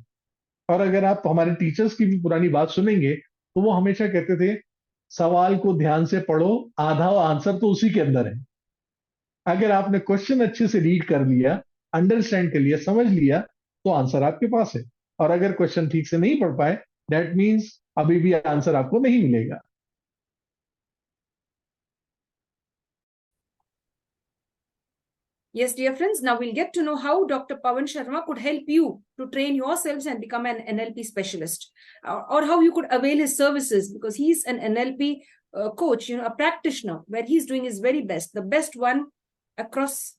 और अगर आप हमारे टीचर्स की भी पुरानी बात सुनेंगे तो वो हमेशा कहते थे, सवाल को ध्यान से पढ़ो, आधा आंसर तो उसी के अंदर है। अगर आपने क्वेश्चन अच्छे से रीड कर लिया, अंडरस्टैंड कर लिया, समझ लिया, तो आंसर आपके पास है। और अगर क्वेश्चन ठीक से नहीं पढ़ पाए, दैट मीन्स अभी भी आंसर आपको नहीं मिलेगा। Yes, dear friends, now we'll get to know how Dr. Pawan Sharma could help you to train yourselves and become an NLP specialist, or how you could avail his services, because he's an NLP coach, a practitioner, where he's doing his very best, the best one across,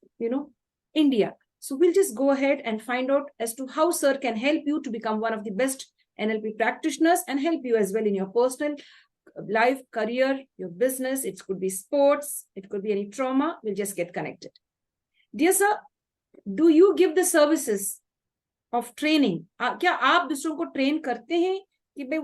India. So we'll just go ahead and find out as to how Sir can help you to become one of the best NLP practitioners and help you as well in your personal life, career, your business. It could be sports, it could be any trauma. We'll just get connected. Dear sir, do you give the services of training? क्या आप दूसरों को ट्रेन करते हैं कि भाई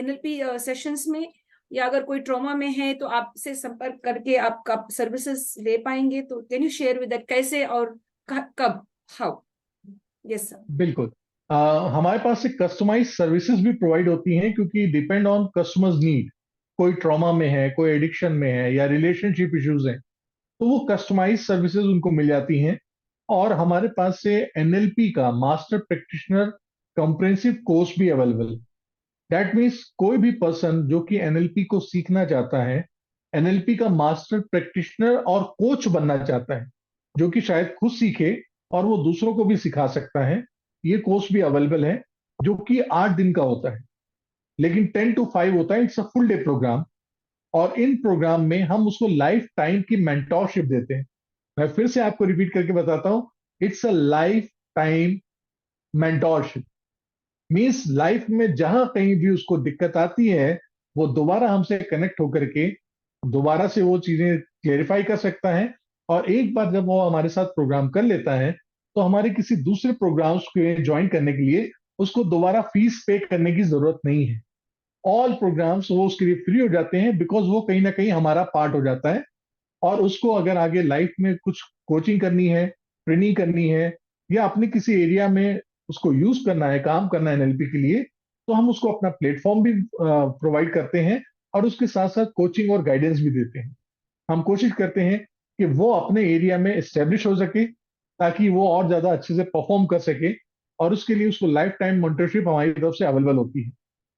NLP सेशंस में, या अगर कोई ट्रॉमा में है तो आपसे संपर्क करके आपका सर्विसेज ले पाएंगे? तो can you share with that, कैसे और कब, हाउ? Yes sir. बिल्कुल। हमारे पास से कस्टमाइज सर्विसेज भी प्रोवाइड होती हैं, क्योंकि डिपेंड ऑन कस्टमर्स नीड। कोई ट्रॉमा में है, कोई एडिक्शन में है, या रिलेशनशिप इश्यूज हैं, तो वो कस्टमाइज सर्विसेज उनको मिल जाती हैं। और हमारे पास से एनएलपी का मास्टर प्रैक्टिशनर कॉम्प्रिहेंसिव कोर्स भी अवेलेबल। दैट मीन्स कोई भी पर्सन जो कि एनएलपी को सीखना चाहता है, एनएलपी का मास्टर प्रैक्टिशनर और कोच बनना चाहता है, जो कि शायद खुद सीखे और वो दूसरों को भी सिखा सकता है, ये कोर्स भी अवेलेबल है, जो कि 8 दिन का होता है, लेकिन 10 to 5 होता है। It's a full day programme. और इन प्रोग्राम में हम उसको लाइफ टाइम की मेंटोरशिप देते हैं। मैं फिर से आपको रिपीट करके बताता हूं, it's a life time mentorship. Means life में जहां कहीं भी उसको दिक्कत आती है, वो दोबारा हमसे कनेक्ट होकर के दोबारा से वो चीजें क्लेरिफाई कर सकता है। और एक बार जब वो हमारे साथ प्रोग्राम कर लेता है, तो हमारे किसी दूसरे प्रोग्राम्स को ज्वाइन करने के लिए उसको दोबारा फीस पे करने की जरूरत नहीं है। ऑल प्रोग्राम्स वो उसके लिए फ्री हो जाते हैं, बिकॉज वो कहीं ना कहीं हमारा पार्ट हो जाता है। और उसको अगर आगे लाइफ में कुछ कोचिंग करनी है, ट्रेनिंग करनी है, या अपने किसी एरिया में उसको यूज करना है, काम करना है एनएलपी के लिए, तो हम उसको अपना प्लेटफॉर्म भी प्रोवाइड करते हैं, और उसके साथ साथ कोचिंग और गाइडेंस भी देते हैं। हम कोशिश करते हैं कि वो अपने एरिया में एस्टेब्लिश हो सके, ताकि वो और ज्यादा अच्छे से परफॉर्म कर सके। और उसके लिए उसको लाइफ टाइम मेंटरशिप हमारी तरफ से अवेलेबल होती है।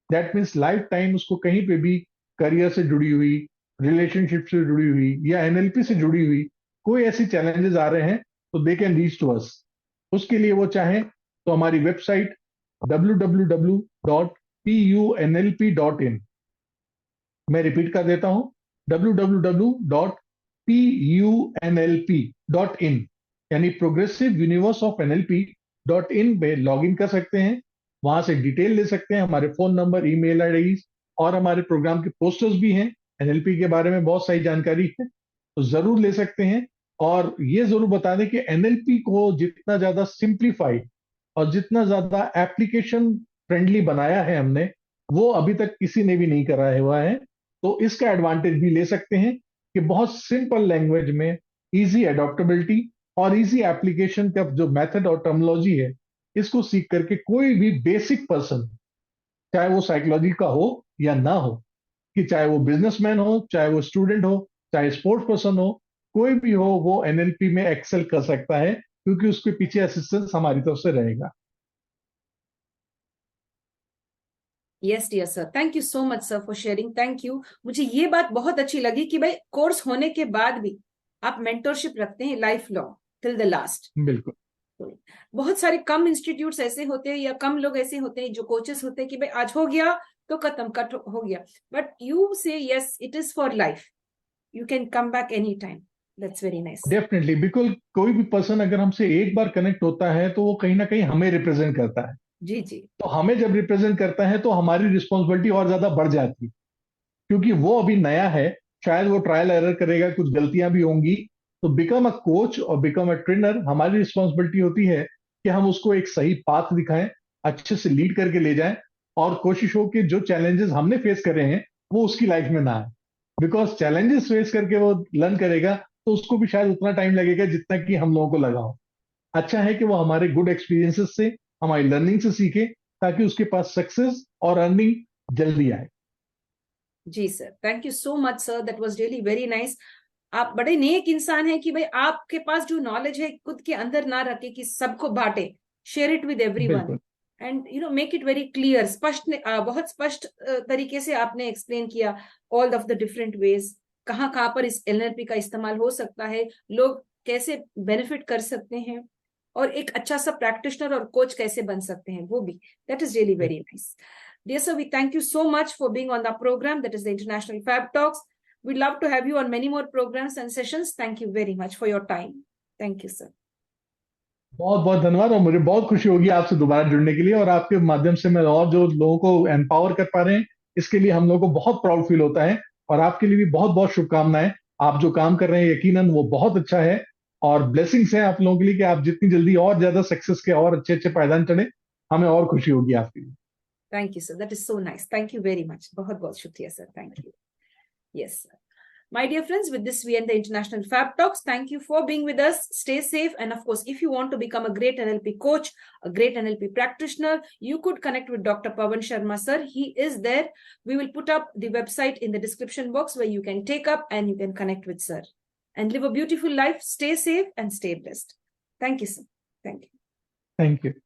दैट मीन्स लाइफ टाइम उसको कहीं पे भी करियर से जुड़ी हुई, रिलेशनशिप से जुड़ी हुई, या एनएलपी से जुड़ी हुई कोई ऐसी चैलेंजेस आ रहे हैं, तो they can reach to us. उसके लिए वो चाहे तो हमारी वेबसाइट www.punlp.in, मैं रिपीट कर देता हूं, www.punlp.in, यानी प्रोग्रेसिव यूनिवर्स ऑफ NLP.in पे लॉग इन कर सकते हैं। वहां से डिटेल ले सकते हैं, हमारे फोन नंबर, ईमेल आईडी, और हमारे प्रोग्राम के पोस्टर्स भी हैं। एनएलपी के बारे में बहुत सारी जानकारी है, तो जरूर ले सकते हैं। और ये जरूर बता दें कि एनएलपी को जितना ज्यादा सिंप्लीफाइड और जितना ज्यादा एप्लीकेशन फ्रेंडली बनाया है हमने, वो अभी तक किसी ने भी नहीं कराया हुआ है। तो इसका एडवांटेज भी ले सकते हैं कि बहुत सिंपल लैंग्वेज में इजी एडॉप्टेबिलिटी और इजी एप्लीकेशन का जो मेथड और टर्मिनोलॉजी है, इसको सीख करके कोई भी बेसिक पर्सन, चाहे वो साइकोलॉजी का हो या ना हो, कि चाहे वो बिजनेसमैन हो, चाहे वो स्टूडेंट हो, चाहे स्पोर्ट्स पर्सन हो, कोई भी हो, वो एनएलपी में एक्सेल कर सकता है, क्योंकि उसके पीछे असिस्टेंस हमारी तरफ से रहेगा। Yes dear sir, thank you so much sir for sharing, thank you. मुझे ये बात बहुत अच्छी लगी कि भाई कोर्स होने के बाद भी आप मेंटरशिप रखते हैं life long, till the last. बिल्कुल। बहुत सारे कम इंस्टीट्यूट्स ऐसे होते हैं या कम लोग ऐसे होते हैं जो कोचेस होते हैं कि भाई आज हो गया तो खत्म, कट हो गया, बट यू से yes it is for life, you can come back any time. That's very nice. Definitely, बिल्कुल कोई भी पर्सन अगर हमसे एक बार कनेक्ट होता है तो वो कहीं ना कहीं हमें रिप्रेजेंट करता है. जी जी. तो हमें जब रिप्रेजेंट करता है तो हमारी रिस्पॉन्सिबिलिटी और ज्यादा बढ़ जाती है, क्योंकि वो अभी नया है, शायद वो ट्रायल एरर करेगा, कुछ गलतियां भी होंगी. तो बिकम अ कोच और बिकम अ ट्रेनर, हमारी रिस्पॉन्सिबिलिटी होती है कि हम उसको एक सही पाथ दिखाएं, अच्छे से लीड करके ले जाएं, और कोशिश हो कि जो चैलेंजेस हमने फेस करे हैं वो उसकी लाइफ में ना आए. बिकॉज चैलेंजेस फेस करके वो लर्न करेगा तो उसको भी शायद उतना टाइम लगेगा जितना कि हम लोगों को लगा हो. अच्छा है कि वो हमारे गुड एक्सपीरियंसेस से, हमारी लर्निंग से सीखे, ताकि उसके पास सक्सेस और अर्निंग जल्दी आए. जी sir, thank you so much sir, that was really very nice. आप बड़े नेक इंसान हैं कि भाई आपके पास जो नॉलेज है खुद के अंदर ना रखे कि सबको बांटे, शेयर इट विद एवरीवन, बिल्कुल. And you know make it very clear. स्पष्ट बहुत स्पष्ट तरीके से आपने एक्सप्लेन किया all of the different ways, कहाँ कहाँ पर इस एनएलपी का इस्तेमाल हो सकता है, लोग कैसे बेनिफिट कर सकते हैं, और एक अच्छा सा प्रैक्टिशनर और कोच कैसे बन सकते हैं वो भी. That is really very nice. Dear sir, we thank you so much for being on the program, that is the International Fab Talks. We'd love to have you on many more programs and sessions. Thank you very much for your time. Thank you, sir. बहुत बहुत धन्यवाद, और मुझे बहुत खुशी होगी आपसे दोबारा जुड़ने के लिए, और आपके माध्यम से मैं और जो लोगों को एम्पावर कर पा रहे हैं, इसके लिए हम लोगों को बहुत प्राउड फील होता है. और आपके लिए भी बहुत बहुत शुभकामनाएं. आप जो काम कर रहे हैं यकीनन वो बहुत अच्छा है, और ब्लेसिंग्स हैं आप लोगों के लिए कि आप जितनी जल्दी और ज्यादा सक्सेस के और अच्छे अच्छे पायदान चढ़े, हमें और खुशी होगी आपके लिए. Thank you, sir. That is so nice. Thank you very much. बहुत बहुत शुक्रिया, sir. Thank you. Yes, sir. My dear friends, with this we end the International Fab Talks. Thank you for being with us. Stay safe. And of course, if you want to become a great NLP coach, a great NLP practitioner, you could connect with Dr. Pawan Sharma, sir. He is there. We will put up the website in the description box where you can take up and you can connect with sir. And live a beautiful life. Stay safe and stay blessed. Thank you, sir. Thank you. Thank you.